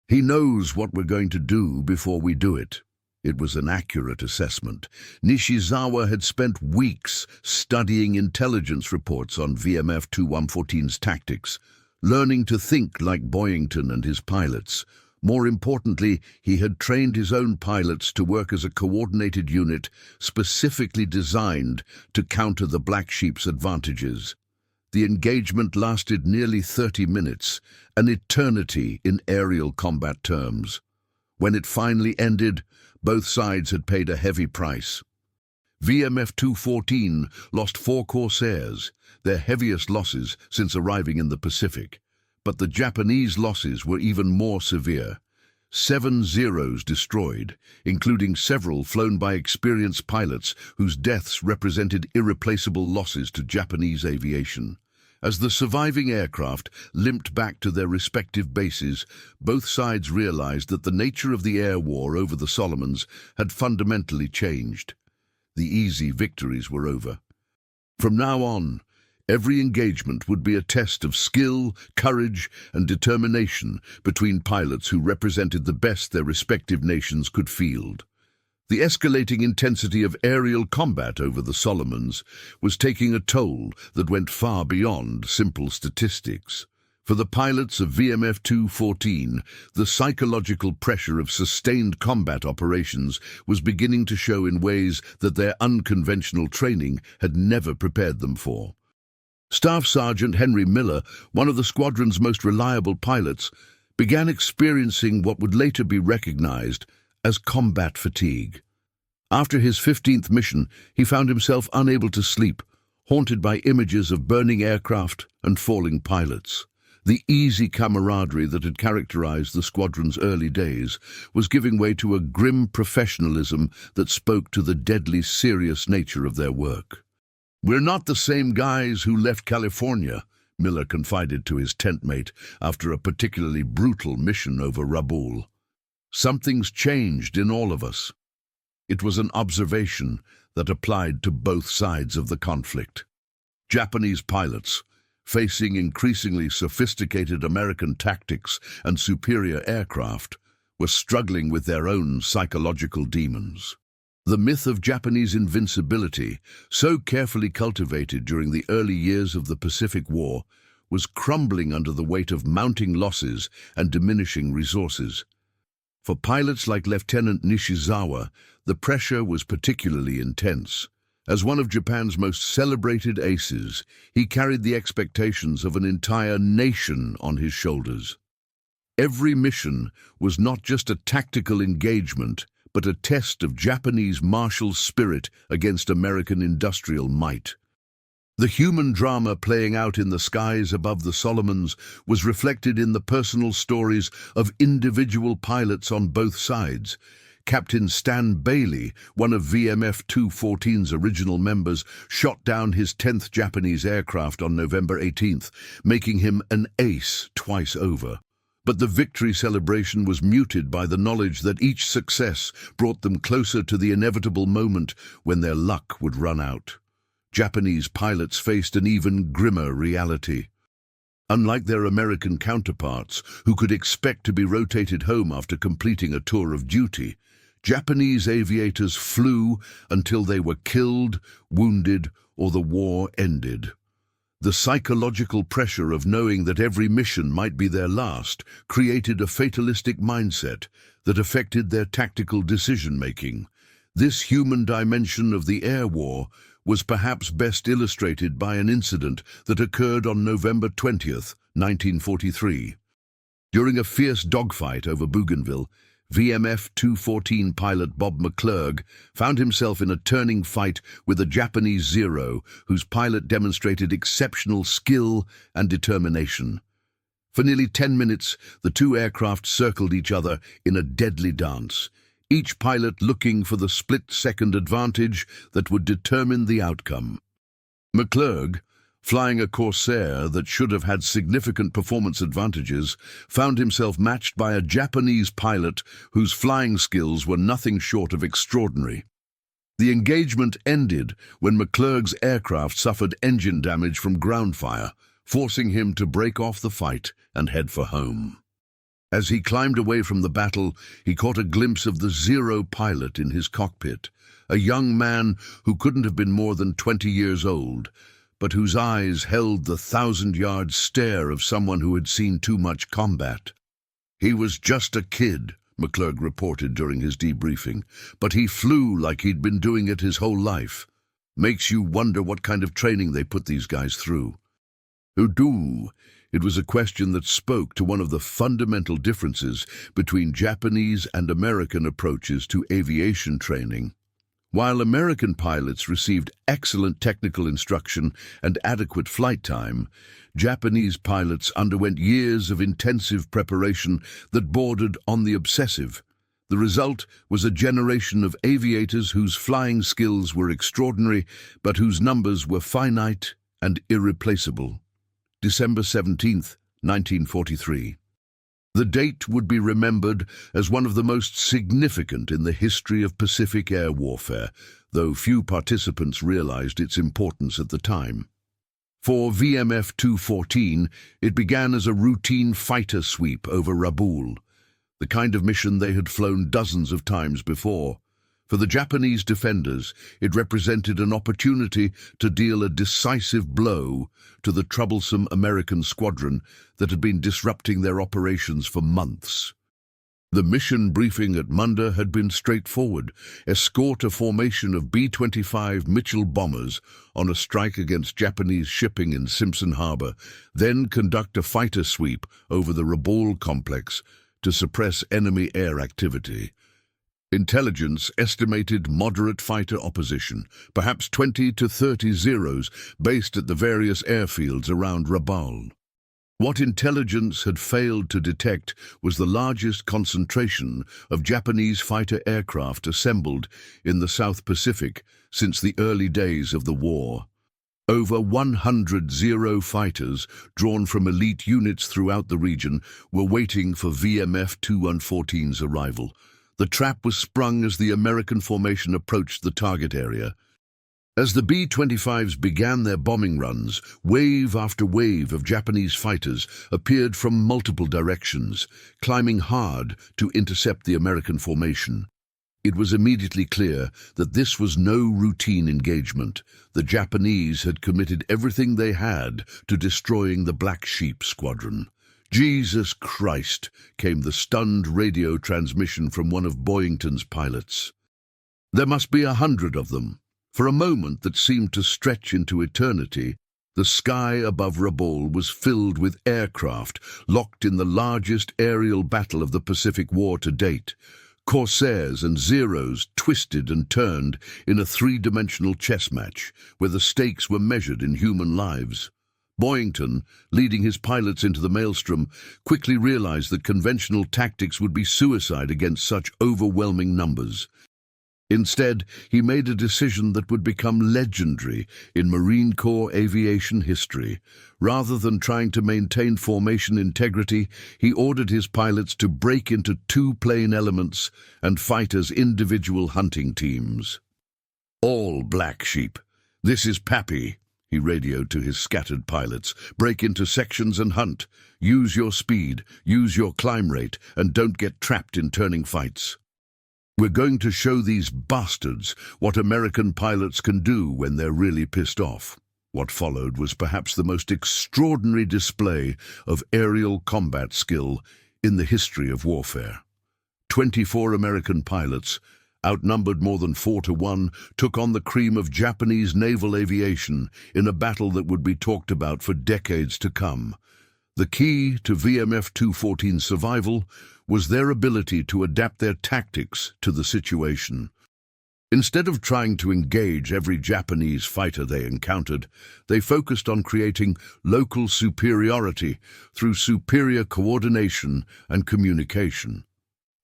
"He knows what we're going to do before we do it." It was an accurate assessment. Nishizawa had spent weeks studying intelligence reports on VMF-2114's tactics, learning to think like Boyington and his pilots. More importantly, he had trained his own pilots to work as a coordinated unit specifically designed to counter the Black Sheep's advantages. The engagement lasted nearly 30 minutes, an eternity in aerial combat terms. When it finally ended, both sides had paid a heavy price. VMF-214 lost 4 Corsairs, their heaviest losses since arriving in the Pacific. But the Japanese losses were even more severe. 7 Zeros destroyed, including several flown by experienced pilots whose deaths represented irreplaceable losses to Japanese aviation. As the surviving aircraft limped back to their respective bases, both sides realized that the nature of the air war over the Solomons had fundamentally changed. The easy victories were over. From now on, every engagement would be a test of skill, courage, and determination between pilots who represented the best their respective nations could field. The escalating intensity of aerial combat over the Solomons was taking a toll that went far beyond simple statistics. For the pilots of VMF-214, the psychological pressure of sustained combat operations was beginning to show in ways that their unconventional training had never prepared them for. Staff Sergeant Henry Miller, one of the squadron's most reliable pilots, began experiencing what would later be recognized as combat fatigue. After his 15th mission, he found himself unable to sleep, haunted by images of burning aircraft and falling pilots. The easy camaraderie that had characterized the squadron's early days was giving way to a grim professionalism that spoke to the deadly serious nature of their work. "We're not the same guys who left California," Miller confided to his tentmate after a particularly brutal mission over Rabaul. "Something's changed in all of us." It was an observation that applied to both sides of the conflict. Japanese pilots, facing increasingly sophisticated American tactics and superior aircraft, were struggling with their own psychological demons. The myth of Japanese invincibility, so carefully cultivated during the early years of the Pacific War, was crumbling under the weight of mounting losses and diminishing resources. For pilots like Lieutenant Nishizawa, the pressure was particularly intense. As one of Japan's most celebrated aces, he carried the expectations of an entire nation on his shoulders. Every mission was not just a tactical engagement, but a test of Japanese martial spirit against American industrial might. The human drama playing out in the skies above the Solomons was reflected in the personal stories of individual pilots on both sides. Captain Stan Bailey, one of VMF-214's original members, shot down his 10th Japanese aircraft on November 18th, making him an ace twice over. But the victory celebration was muted by the knowledge that each success brought them closer to the inevitable moment when their luck would run out. Japanese pilots faced an even grimmer reality. Unlike their American counterparts, who could expect to be rotated home after completing a tour of duty, Japanese aviators flew until they were killed, wounded, or the war ended. The psychological pressure of knowing that every mission might be their last created a fatalistic mindset that affected their tactical decision-making. This human dimension of the air war was perhaps best illustrated by an incident that occurred on November 20th, 1943. During a fierce dogfight over Bougainville, VMF-214 pilot Bob McClurg found himself in a turning fight with a Japanese Zero whose pilot demonstrated exceptional skill and determination. For nearly 10 minutes, the two aircraft circled each other in a deadly dance, each pilot looking for the split-second advantage that would determine the outcome. McClurg, Flying a Corsair that should have had significant performance advantages, found himself matched by a Japanese pilot whose flying skills were nothing short of extraordinary. The engagement ended when McClurg's aircraft suffered engine damage from ground fire, forcing him to break off the fight and head for home. As he climbed away from the battle, he caught a glimpse of the Zero pilot in his cockpit, a young man who couldn't have been more than 20 years old, but whose eyes held the 1,000-yard stare of someone who had seen too much combat. "He was just a kid," McClurg reported during his debriefing, "but he flew like he'd been doing it his whole life. Makes you wonder what kind of training they put these guys through." Udu. It was a question that spoke to one of the fundamental differences between Japanese and American approaches to aviation training. While American pilots received excellent technical instruction and adequate flight time, Japanese pilots underwent years of intensive preparation that bordered on the obsessive. The result was a generation of aviators whose flying skills were extraordinary, but whose numbers were finite and irreplaceable. December 17th, 1943. The date would be remembered as one of the most significant in the history of Pacific air warfare, though few participants realized its importance at the time. For VMF 214, it began as a routine fighter sweep over Rabaul, the kind of mission they had flown dozens of times before. For the Japanese defenders, it represented an opportunity to deal a decisive blow to the troublesome American squadron that had been disrupting their operations for months. The mission briefing at Munda had been straightforward: escort a formation of B-25 Mitchell bombers on a strike against Japanese shipping in Simpson Harbor, then conduct a fighter sweep over the Rabaul complex to suppress enemy air activity. Intelligence estimated moderate fighter opposition, perhaps 20 to 30 Zeros, based at the various airfields around Rabaul. What intelligence had failed to detect was the largest concentration of Japanese fighter aircraft assembled in the South Pacific since the early days of the war. Over 100 Zero fighters, drawn from elite units throughout the region, were waiting for VMF 214's arrival. The trap was sprung as the American formation approached the target area. As the B-25s began their bombing runs, wave after wave of Japanese fighters appeared from multiple directions, climbing hard to intercept the American formation. It was immediately clear that this was no routine engagement. The Japanese had committed everything they had to destroying the Black Sheep Squadron. "Jesus Christ," came the stunned radio transmission from one of Boyington's pilots. "There must be 100 of them." For a moment that seemed to stretch into eternity, the sky above Rabaul was filled with aircraft locked in the largest aerial battle of the Pacific War to date. Corsairs and Zeros twisted and turned in a three-dimensional chess match where the stakes were measured in human lives. Boyington, leading his pilots into the maelstrom, quickly realized that conventional tactics would be suicide against such overwhelming numbers. Instead, he made a decision that would become legendary in Marine Corps aviation history. Rather than trying to maintain formation integrity, he ordered his pilots to break into two plane elements and fight as individual hunting teams. "All Black Sheep, this is Pappy," he radioed to his scattered pilots. "Break into sections and hunt. Use your speed, use your climb rate, and don't get trapped in turning fights. We're going to show these bastards what American pilots can do when they're really pissed off." What followed was perhaps the most extraordinary display of aerial combat skill in the history of warfare. 24 American pilots, outnumbered more than 4-1, took on the cream of Japanese naval aviation in a battle that would be talked about for decades to come. The key to VMF 214's survival was their ability to adapt their tactics to the situation. Instead of trying to engage every Japanese fighter they encountered, they focused on creating local superiority through superior coordination and communication.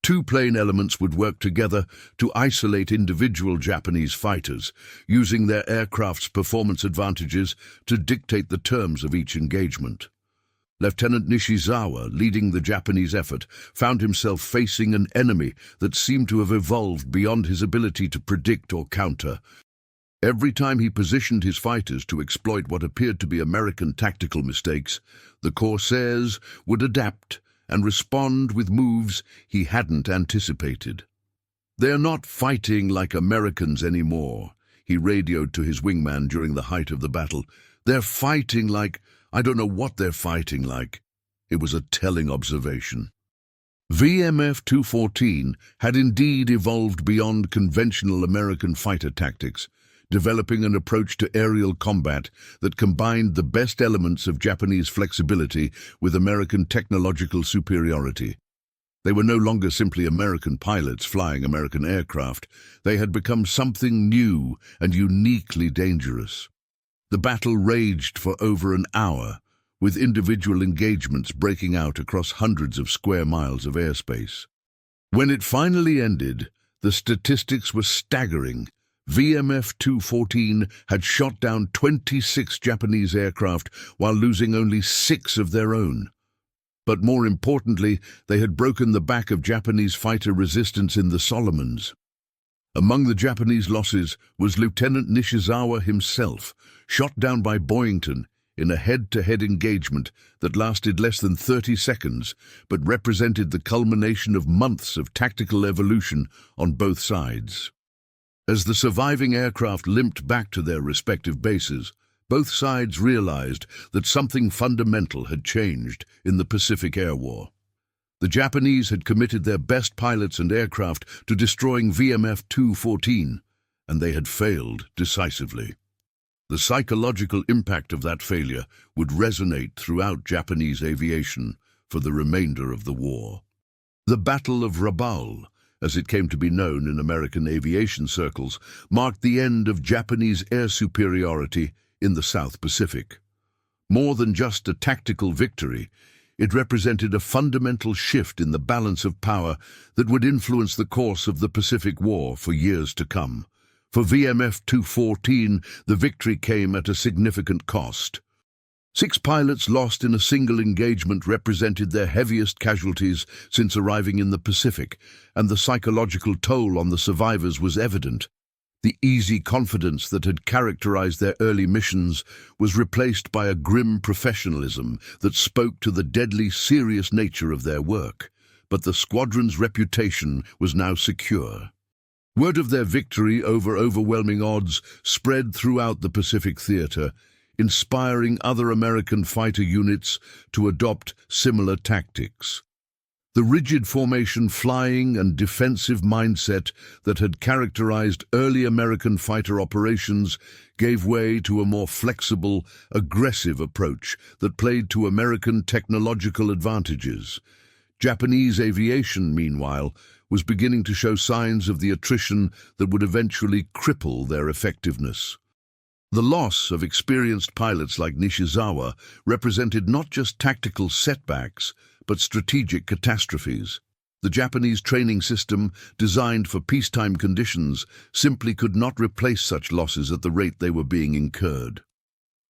Two plane elements would work together to isolate individual Japanese fighters, using their aircraft's performance advantages to dictate the terms of each engagement. Lieutenant Nishizawa, leading the Japanese effort, found himself facing an enemy that seemed to have evolved beyond his ability to predict or counter. Every time he positioned his fighters to exploit what appeared to be American tactical mistakes, the Corsairs would adapt and respond with moves he hadn't anticipated. "They're not fighting like Americans anymore," he radioed to his wingman during the height of the battle. "They're fighting like... I don't know what they're fighting like." It was a telling observation. VMF 214 had indeed evolved beyond conventional American fighter tactics, developing an approach to aerial combat that combined the best elements of Japanese flexibility with American technological superiority. They were no longer simply American pilots flying American aircraft. They had become something new and uniquely dangerous. The battle raged for over an hour, with individual engagements breaking out across hundreds of square miles of airspace. When it finally ended, the statistics were staggering. VMF 214 had shot down 26 Japanese aircraft while losing only 6 of their own. But more importantly, they had broken the back of Japanese fighter resistance in the Solomons. Among the Japanese losses was Lieutenant Nishizawa himself, shot down by Boyington in a head-to-head engagement that lasted less than 30 seconds, but represented the culmination of months of tactical evolution on both sides. As the surviving aircraft limped back to their respective bases, both sides realized that something fundamental had changed in the Pacific Air War. The Japanese had committed their best pilots and aircraft to destroying VMF 214, and they had failed decisively. The psychological impact of that failure would resonate throughout Japanese aviation for the remainder of the war. The Battle of Rabaul, as it came to be known in American aviation circles, marked the end of Japanese air superiority in the South Pacific. More than just a tactical victory, it represented a fundamental shift in the balance of power that would influence the course of the Pacific War for years to come. For VMF 214, the victory came at a significant cost. 6 pilots lost in a single engagement represented their heaviest casualties since arriving in the Pacific, and the psychological toll on the survivors was evident. The easy confidence that had characterized their early missions was replaced by a grim professionalism that spoke to the deadly serious nature of their work. But the squadron's reputation was now secure. Word of their victory over overwhelming odds spread throughout the Pacific theater, inspiring other American fighter units to adopt similar tactics. The rigid formation flying and defensive mindset that had characterized early American fighter operations gave way to a more flexible, aggressive approach that played to American technological advantages. Japanese aviation, meanwhile, was beginning to show signs of the attrition that would eventually cripple their effectiveness. The loss of experienced pilots like Nishizawa represented not just tactical setbacks, but strategic catastrophes. The Japanese training system, designed for peacetime conditions, simply could not replace such losses at the rate they were being incurred.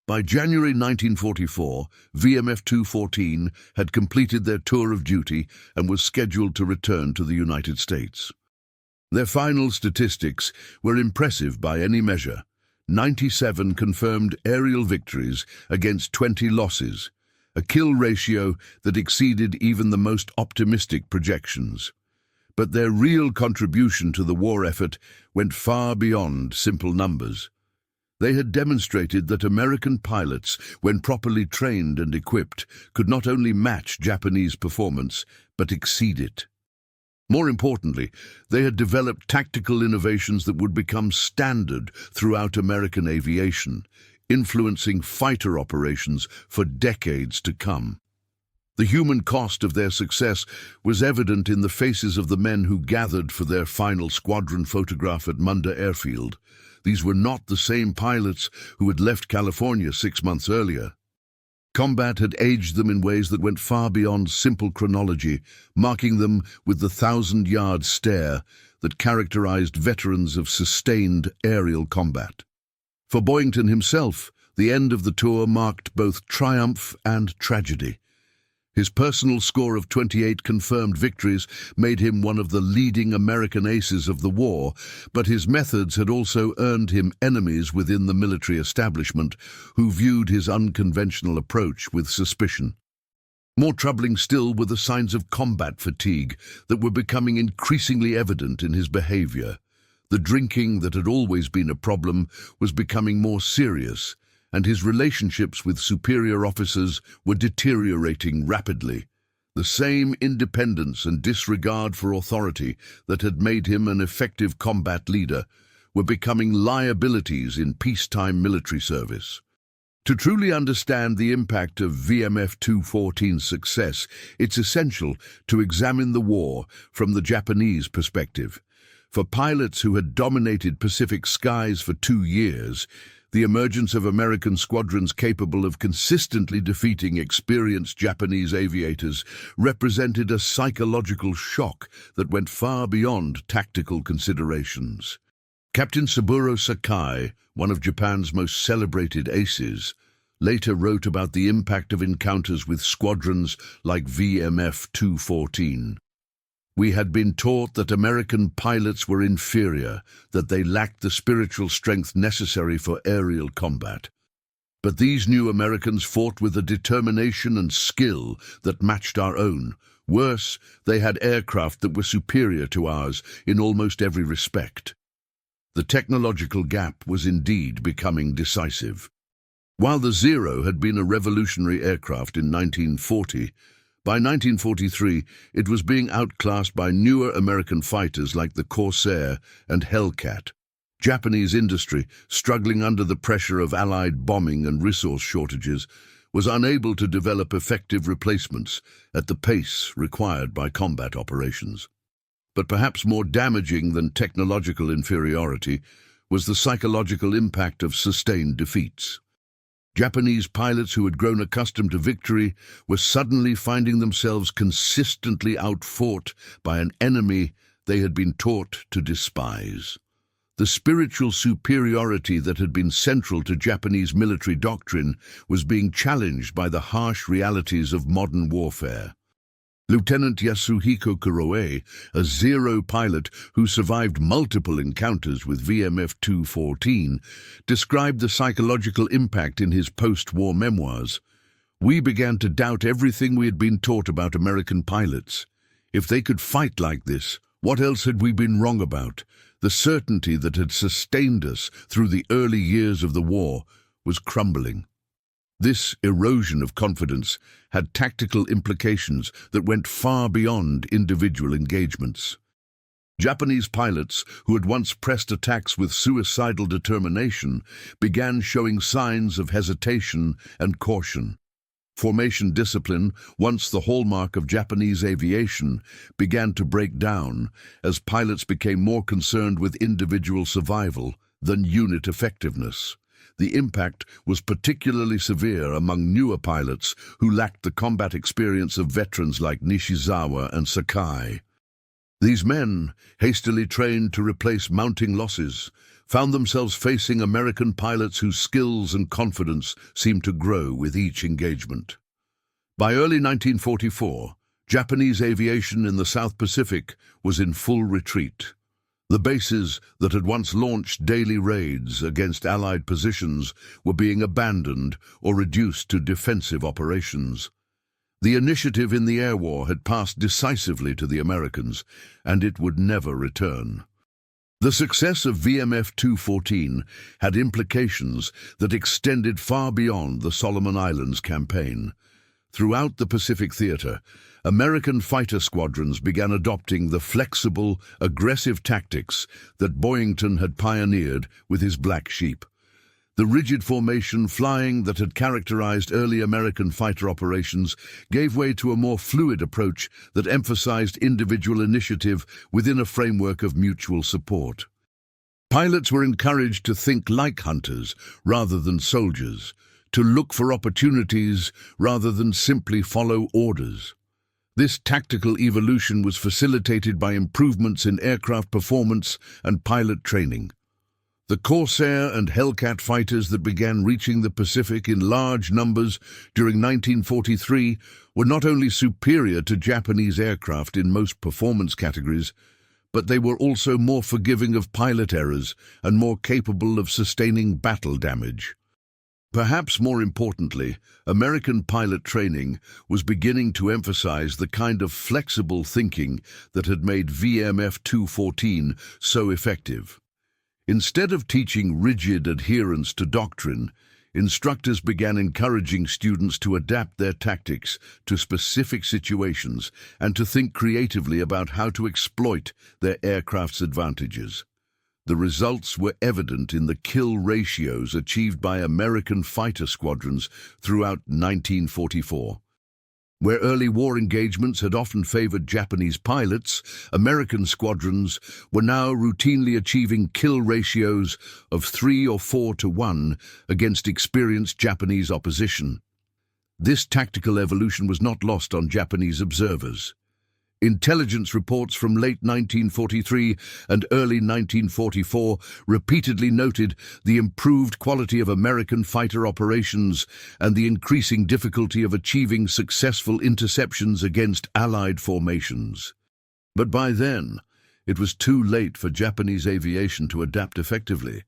By January 1944, VMF 214 had completed their tour of duty and was scheduled to return to the United States. Their final statistics were impressive by any measure. 97 confirmed aerial victories against 20 losses, a kill ratio that exceeded even the most optimistic projections. But their real contribution to the war effort went far beyond simple numbers. They had demonstrated that American pilots, when properly trained and equipped, could not only match Japanese performance, but exceed it. More importantly, they had developed tactical innovations that would become standard throughout American aviation, influencing fighter operations for decades to come. The human cost of their success was evident in the faces of the men who gathered for their final squadron photograph at Munda Airfield. These were not the same pilots who had left California 6 months earlier. Combat had aged them in ways that went far beyond simple chronology, marking them with the thousand-yard stare that characterized veterans of sustained aerial combat. For Boyington himself, the end of the tour marked both triumph and tragedy. His personal score of 28 confirmed victories made him one of the leading American aces of the war, but his methods had also earned him enemies within the military establishment who viewed his unconventional approach with suspicion. More troubling still were the signs of combat fatigue that were becoming increasingly evident in his behavior. The drinking that had always been a problem was becoming more serious, and his relationships with superior officers were deteriorating rapidly. The same independence and disregard for authority that had made him an effective combat leader were becoming liabilities in peacetime military service. To truly understand the impact of VMF 214's success, it's essential to examine the war from the Japanese perspective. For pilots who had dominated Pacific skies for 2 years, the emergence of American squadrons capable of consistently defeating experienced Japanese aviators represented a psychological shock that went far beyond tactical considerations. Captain Saburo Sakai, one of Japan's most celebrated aces, later wrote about the impact of encounters with squadrons like VMF 214. We had been taught that American pilots were inferior, that they lacked the spiritual strength necessary for aerial combat. But these new Americans fought with a determination and skill that matched our own. Worse, they had aircraft that were superior to ours in almost every respect. The technological gap was indeed becoming decisive. While the Zero had been a revolutionary aircraft in 1940, by 1943, it was being outclassed by newer American fighters like the Corsair and Hellcat. Japanese industry, struggling under the pressure of Allied bombing and resource shortages, was unable to develop effective replacements at the pace required by combat operations. But perhaps more damaging than technological inferiority was the psychological impact of sustained defeats. Japanese pilots who had grown accustomed to victory were suddenly finding themselves consistently outfought by an enemy they had been taught to despise. The spiritual superiority that had been central to Japanese military doctrine was being challenged by the harsh realities of modern warfare. Lieutenant Yasuhiko Kuroe, a Zero pilot who survived multiple encounters with VMF 214, described the psychological impact in his post-war memoirs. "We began to doubt everything we had been taught about American pilots. If they could fight like this, what else had we been wrong about? The certainty that had sustained us through the early years of the war was crumbling." This erosion of confidence had tactical implications that went far beyond individual engagements. Japanese pilots, who had once pressed attacks with suicidal determination, began showing signs of hesitation and caution. Formation discipline, once the hallmark of Japanese aviation, began to break down as pilots became more concerned with individual survival than unit effectiveness. The impact was particularly severe among newer pilots who lacked the combat experience of veterans like Nishizawa and Sakai. These men, hastily trained to replace mounting losses, found themselves facing American pilots whose skills and confidence seemed to grow with each engagement. By early 1944, Japanese aviation in the South Pacific was in full retreat. The bases that had once launched daily raids against Allied positions were being abandoned or reduced to defensive operations. The initiative in the air war had passed decisively to the Americans, and it would never return. The success of VMF 214 had implications that extended far beyond the Solomon Islands campaign. Throughout the Pacific theater, American fighter squadrons began adopting the flexible, aggressive tactics that Boyington had pioneered with his Black Sheep. The rigid formation flying that had characterized early American fighter operations gave way to a more fluid approach that emphasized individual initiative within a framework of mutual support. Pilots were encouraged to think like hunters rather than soldiers, to look for opportunities rather than simply follow orders. This tactical evolution was facilitated by improvements in aircraft performance and pilot training. The Corsair and Hellcat fighters that began reaching the Pacific in large numbers during 1943 were not only superior to Japanese aircraft in most performance categories, but they were also more forgiving of pilot errors and more capable of sustaining battle damage. Perhaps more importantly, American pilot training was beginning to emphasize the kind of flexible thinking that had made VMF 214 so effective. Instead of teaching rigid adherence to doctrine, instructors began encouraging students to adapt their tactics to specific situations and to think creatively about how to exploit their aircraft's advantages. The results were evident in the kill ratios achieved by American fighter squadrons throughout 1944. Where early war engagements had often favored Japanese pilots, American squadrons were now routinely achieving kill ratios of 3 or 4 to 1 against experienced Japanese opposition. This tactical evolution was not lost on Japanese observers. Intelligence reports from late 1943 and early 1944 repeatedly noted the improved quality of American fighter operations and the increasing difficulty of achieving successful interceptions against Allied formations. But by then, it was too late for Japanese aviation to adapt effectively.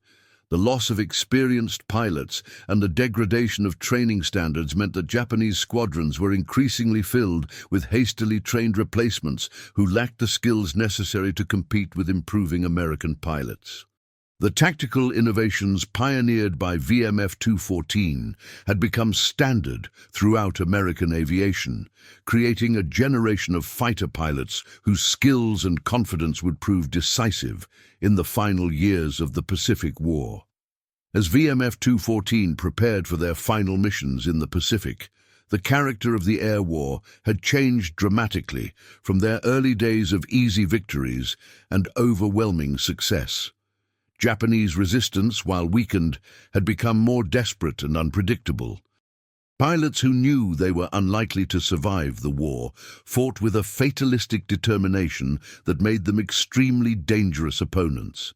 The loss of experienced pilots and the degradation of training standards meant that Japanese squadrons were increasingly filled with hastily trained replacements who lacked the skills necessary to compete with improving American pilots. The tactical innovations pioneered by VMF 214 had become standard throughout American aviation, creating a generation of fighter pilots whose skills and confidence would prove decisive in the final years of the Pacific War. As VMF 214 prepared for their final missions in the Pacific, the character of the air war had changed dramatically from their early days of easy victories and overwhelming success. Japanese resistance, while weakened, had become more desperate and unpredictable. Pilots who knew they were unlikely to survive the war fought with a fatalistic determination that made them extremely dangerous opponents.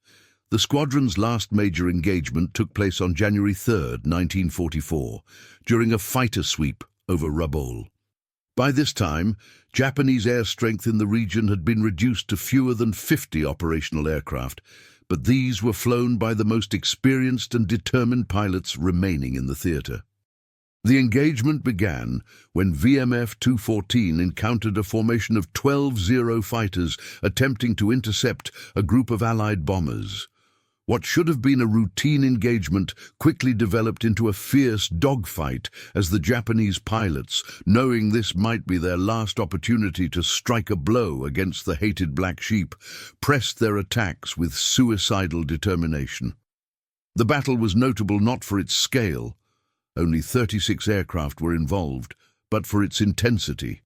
The squadron's last major engagement took place on January 3, 1944, during a fighter sweep over Rabaul. By this time, Japanese air strength in the region had been reduced to fewer than 50 operational aircraft, but these were flown by the most experienced and determined pilots remaining in the theater. The engagement began when VMF 214 encountered a formation of 12 Zero fighters attempting to intercept a group of Allied bombers. What should have been a routine engagement quickly developed into a fierce dogfight as the Japanese pilots, knowing this might be their last opportunity to strike a blow against the hated Black Sheep, pressed their attacks with suicidal determination. The battle was notable not for its scale. Only 36 aircraft were involved, but for its intensity.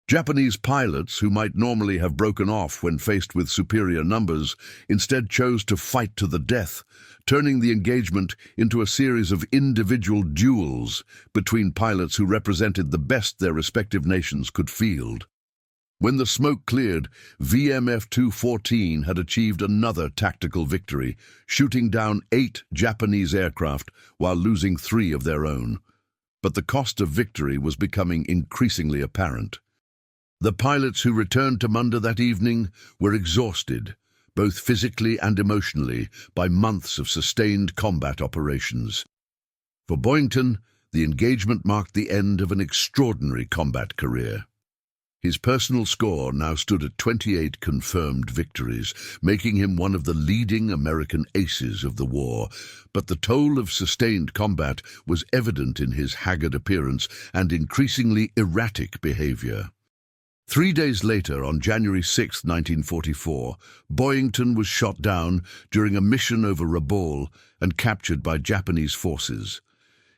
Japanese pilots, who might normally have broken off when faced with superior numbers, instead chose to fight to the death, turning the engagement into a series of individual duels between pilots who represented the best their respective nations could field. When the smoke cleared, VMF 214 had achieved another tactical victory, shooting down 8 Japanese aircraft while losing 3 of their own. But the cost of victory was becoming increasingly apparent. The pilots who returned to Munda that evening were exhausted, both physically and emotionally, by months of sustained combat operations. For Boyington, the engagement marked the end of an extraordinary combat career. His personal score now stood at 28 confirmed victories, making him one of the leading American aces of the war, but the toll of sustained combat was evident in his haggard appearance and increasingly erratic behavior. 3 days later, on January 6, 1944, Boyington was shot down during a mission over Rabaul and captured by Japanese forces.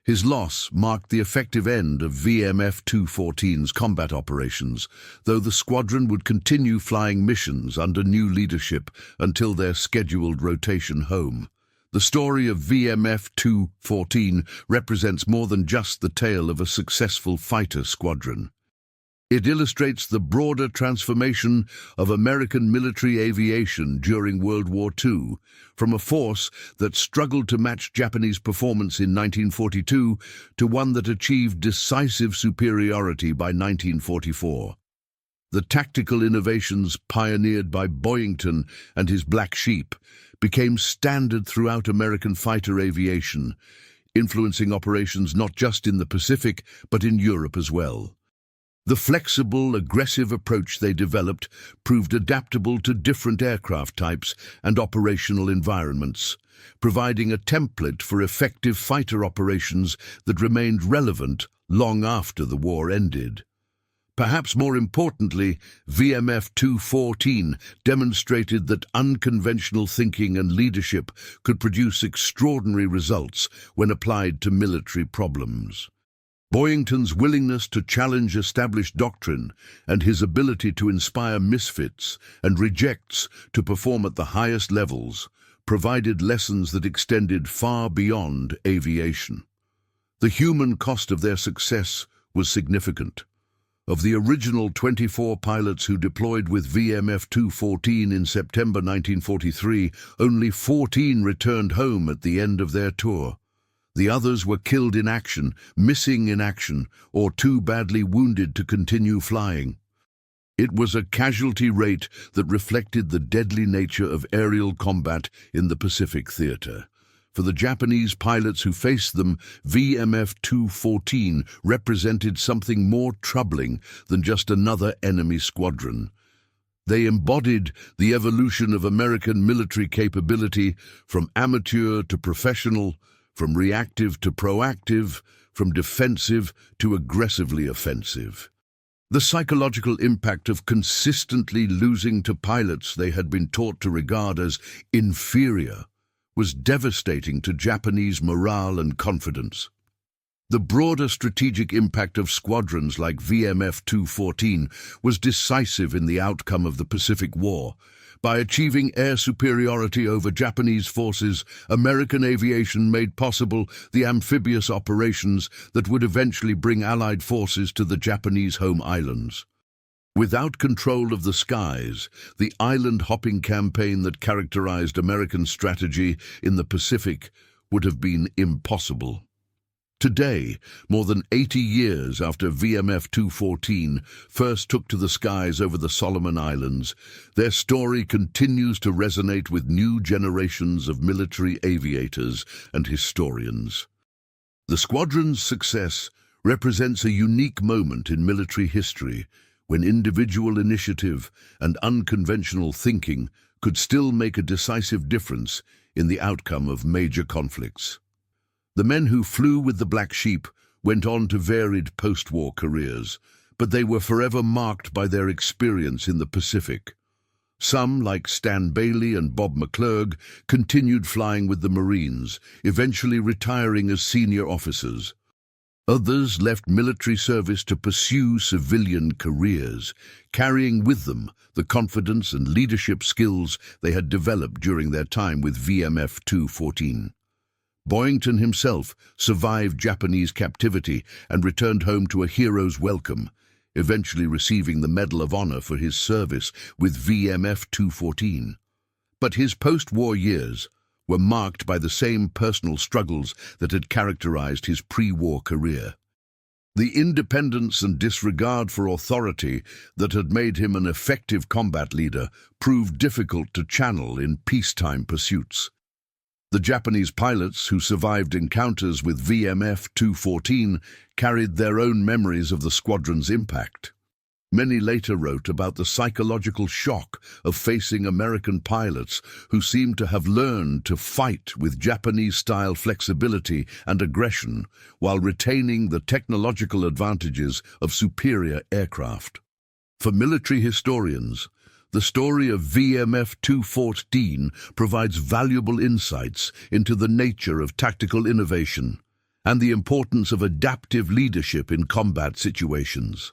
His loss marked the effective end of VMF 214's combat operations, though the squadron would continue flying missions under new leadership until their scheduled rotation home. The story of VMF-214 represents more than just the tale of a successful fighter squadron. It illustrates the broader transformation of American military aviation during World War II, from a force that struggled to match Japanese performance in 1942 to one that achieved decisive superiority by 1944. The tactical innovations pioneered by Boyington and his Black Sheep became standard throughout American fighter aviation, influencing operations not just in the Pacific but in Europe as well. The flexible, aggressive approach they developed proved adaptable to different aircraft types and operational environments, providing a template for effective fighter operations that remained relevant long after the war ended. Perhaps more importantly, VMF-214 demonstrated that unconventional thinking and leadership could produce extraordinary results when applied to military problems. Boyington's willingness to challenge established doctrine and his ability to inspire misfits and rejects to perform at the highest levels provided lessons that extended far beyond aviation. The human cost of their success was significant. Of the original 24 pilots who deployed with VMF-214 in September 1943, only 14 returned home at the end of their tour. The others were killed in action, missing in action, or too badly wounded to continue flying. It was a casualty rate that reflected the deadly nature of aerial combat in the Pacific theater. For the Japanese pilots who faced them, VMF-214 represented something more troubling than just another enemy squadron. They embodied the evolution of American military capability from amateur to professional, from reactive to proactive, from defensive to aggressively offensive. The psychological impact of consistently losing to pilots they had been taught to regard as inferior was devastating to Japanese morale and confidence. The broader strategic impact of squadrons like VMF-214 was decisive in the outcome of the Pacific War. By achieving air superiority over Japanese forces, American aviation made possible the amphibious operations that would eventually bring Allied forces to the Japanese home islands. Without control of the skies, the island-hopping campaign that characterized American strategy in the Pacific would have been impossible. Today, more than 80 years after VMF-214 first took to the skies over the Solomon Islands, their story continues to resonate with new generations of military aviators and historians. The squadron's success represents a unique moment in military history when individual initiative and unconventional thinking could still make a decisive difference in the outcome of major conflicts. The men who flew with the Black Sheep went on to varied post-war careers, but they were forever marked by their experience in the Pacific. Some, like Stan Bailey and Bob McClurg, continued flying with the Marines, eventually retiring as senior officers. Others left military service to pursue civilian careers, carrying with them the confidence and leadership skills they had developed during their time with VMF-214. Boyington himself survived Japanese captivity and returned home to a hero's welcome, eventually receiving the Medal of Honor for his service with VMF-214. But his post-war years were marked by the same personal struggles that had characterized his pre-war career. The independence and disregard for authority that had made him an effective combat leader proved difficult to channel in peacetime pursuits. The Japanese pilots who survived encounters with VMF-214 carried their own memories of the squadron's impact. Many later wrote about the psychological shock of facing American pilots who seemed to have learned to fight with Japanese-style flexibility and aggression while retaining the technological advantages of superior aircraft. For military historians, the story of VMF-214 provides valuable insights into the nature of tactical innovation and the importance of adaptive leadership in combat situations.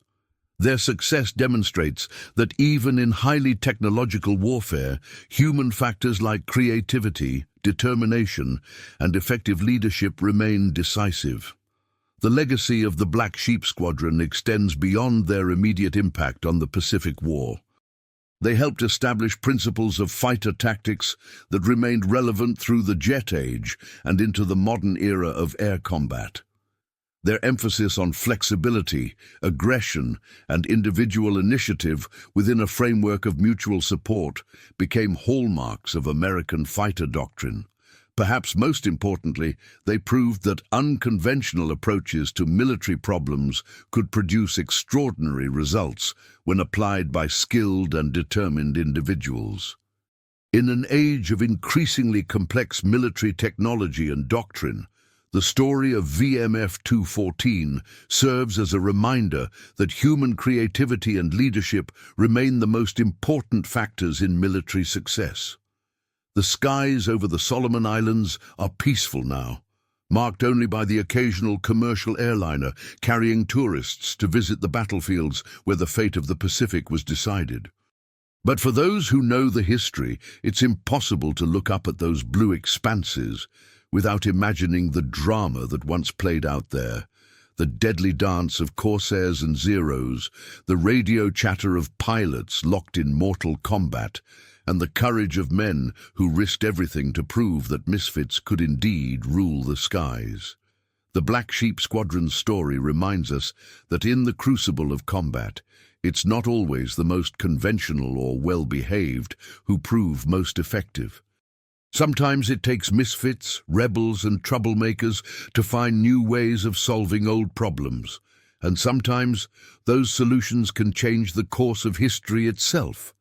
Their success demonstrates that even in highly technological warfare, human factors like creativity, determination, and effective leadership remain decisive. The legacy of the Black Sheep Squadron extends beyond their immediate impact on the Pacific War. They helped establish principles of fighter tactics that remained relevant through the jet age and into the modern era of air combat. Their emphasis on flexibility, aggression, and individual initiative within a framework of mutual support became hallmarks of American fighter doctrine. Perhaps most importantly, they proved that unconventional approaches to military problems could produce extraordinary results when applied by skilled and determined individuals. In an age of increasingly complex military technology and doctrine, the story of VMF 214 serves as a reminder that human creativity and leadership remain the most important factors in military success. The skies over the Solomon Islands are peaceful now, marked only by the occasional commercial airliner carrying tourists to visit the battlefields where the fate of the Pacific was decided. But for those who know the history, it's impossible to look up at those blue expanses without imagining the drama that once played out there. The deadly dance of corsairs and zeros, the radio chatter of pilots locked in mortal combat, and the courage of men who risked everything to prove that misfits could indeed rule the skies. The Black Sheep Squadron's story reminds us that in the crucible of combat, it's not always the most conventional or well-behaved who prove most effective. Sometimes it takes misfits, rebels, and troublemakers to find new ways of solving old problems, and sometimes those solutions can change the course of history itself.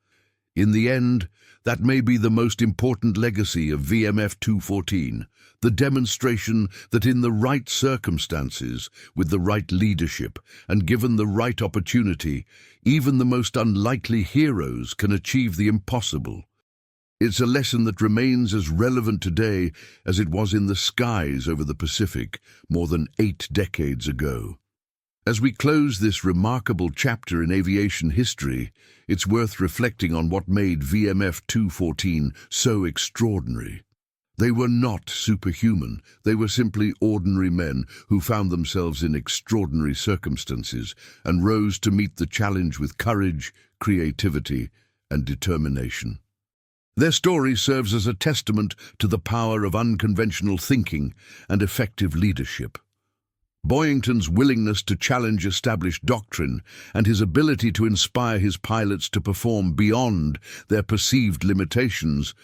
In the end, that may be the most important legacy of VMF 214, the demonstration that in the right circumstances, with the right leadership, and given the right opportunity, even the most unlikely heroes can achieve the impossible. It's a lesson that remains as relevant today as it was in the skies over the Pacific more than 8 decades ago. As we close this remarkable chapter in aviation history, it's worth reflecting on what made VMF 214 so extraordinary. They were not superhuman. They were simply ordinary men who found themselves in extraordinary circumstances and rose to meet the challenge with courage, creativity, and determination. Their story serves as a testament to the power of unconventional thinking and effective leadership. Boyington's willingness to challenge established doctrine and his ability to inspire his pilots to perform beyond their perceived limitations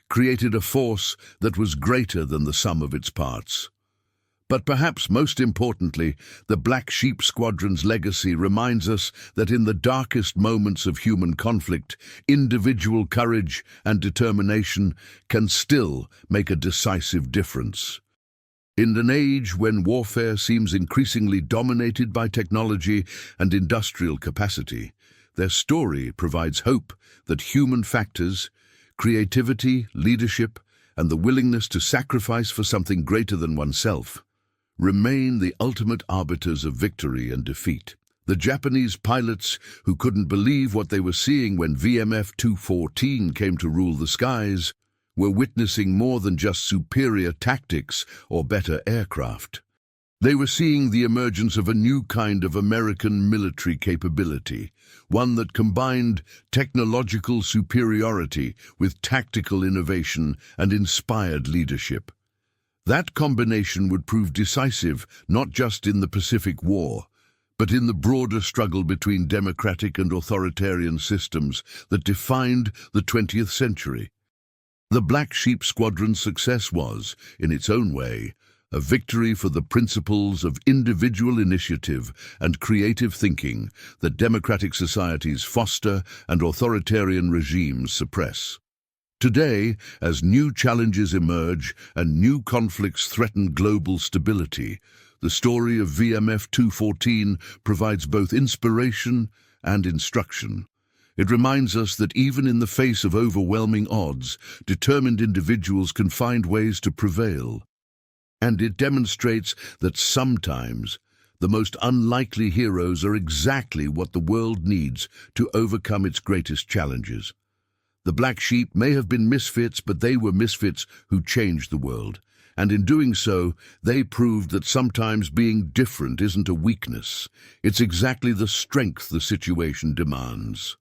created a force that was greater than the sum of its parts. But perhaps most importantly, the Black Sheep Squadron's legacy reminds us that in the darkest moments of human conflict, individual courage and determination can still make a decisive difference. In an age when warfare seems increasingly dominated by technology and industrial capacity, their story provides hope that human factors, creativity, leadership, and the willingness to sacrifice for something greater than oneself remain the ultimate arbiters of victory and defeat. The Japanese pilots, who couldn't believe what they were seeing when VMF 214 came to rule the skies, were witnessing more than just superior tactics or better aircraft. They were seeing the emergence of a new kind of American military capability, one that combined technological superiority with tactical innovation and inspired leadership. That combination would prove decisive not just in the Pacific War, but in the broader struggle between democratic and authoritarian systems that defined the 20th century. The Black Sheep Squadron's success was, in its own way, a victory for the principles of individual initiative and creative thinking that democratic societies foster and authoritarian regimes suppress. Today, as new challenges emerge and new conflicts threaten global stability, the story of VMF 214 provides both inspiration and instruction. It reminds us that even in the face of overwhelming odds, determined individuals can find ways to prevail. And it demonstrates that sometimes the most unlikely heroes are exactly what the world needs to overcome its greatest challenges. The Black Sheep may have been misfits, but they were misfits who changed the world. And in doing so, they proved that sometimes being different isn't a weakness. It's exactly the strength the situation demands.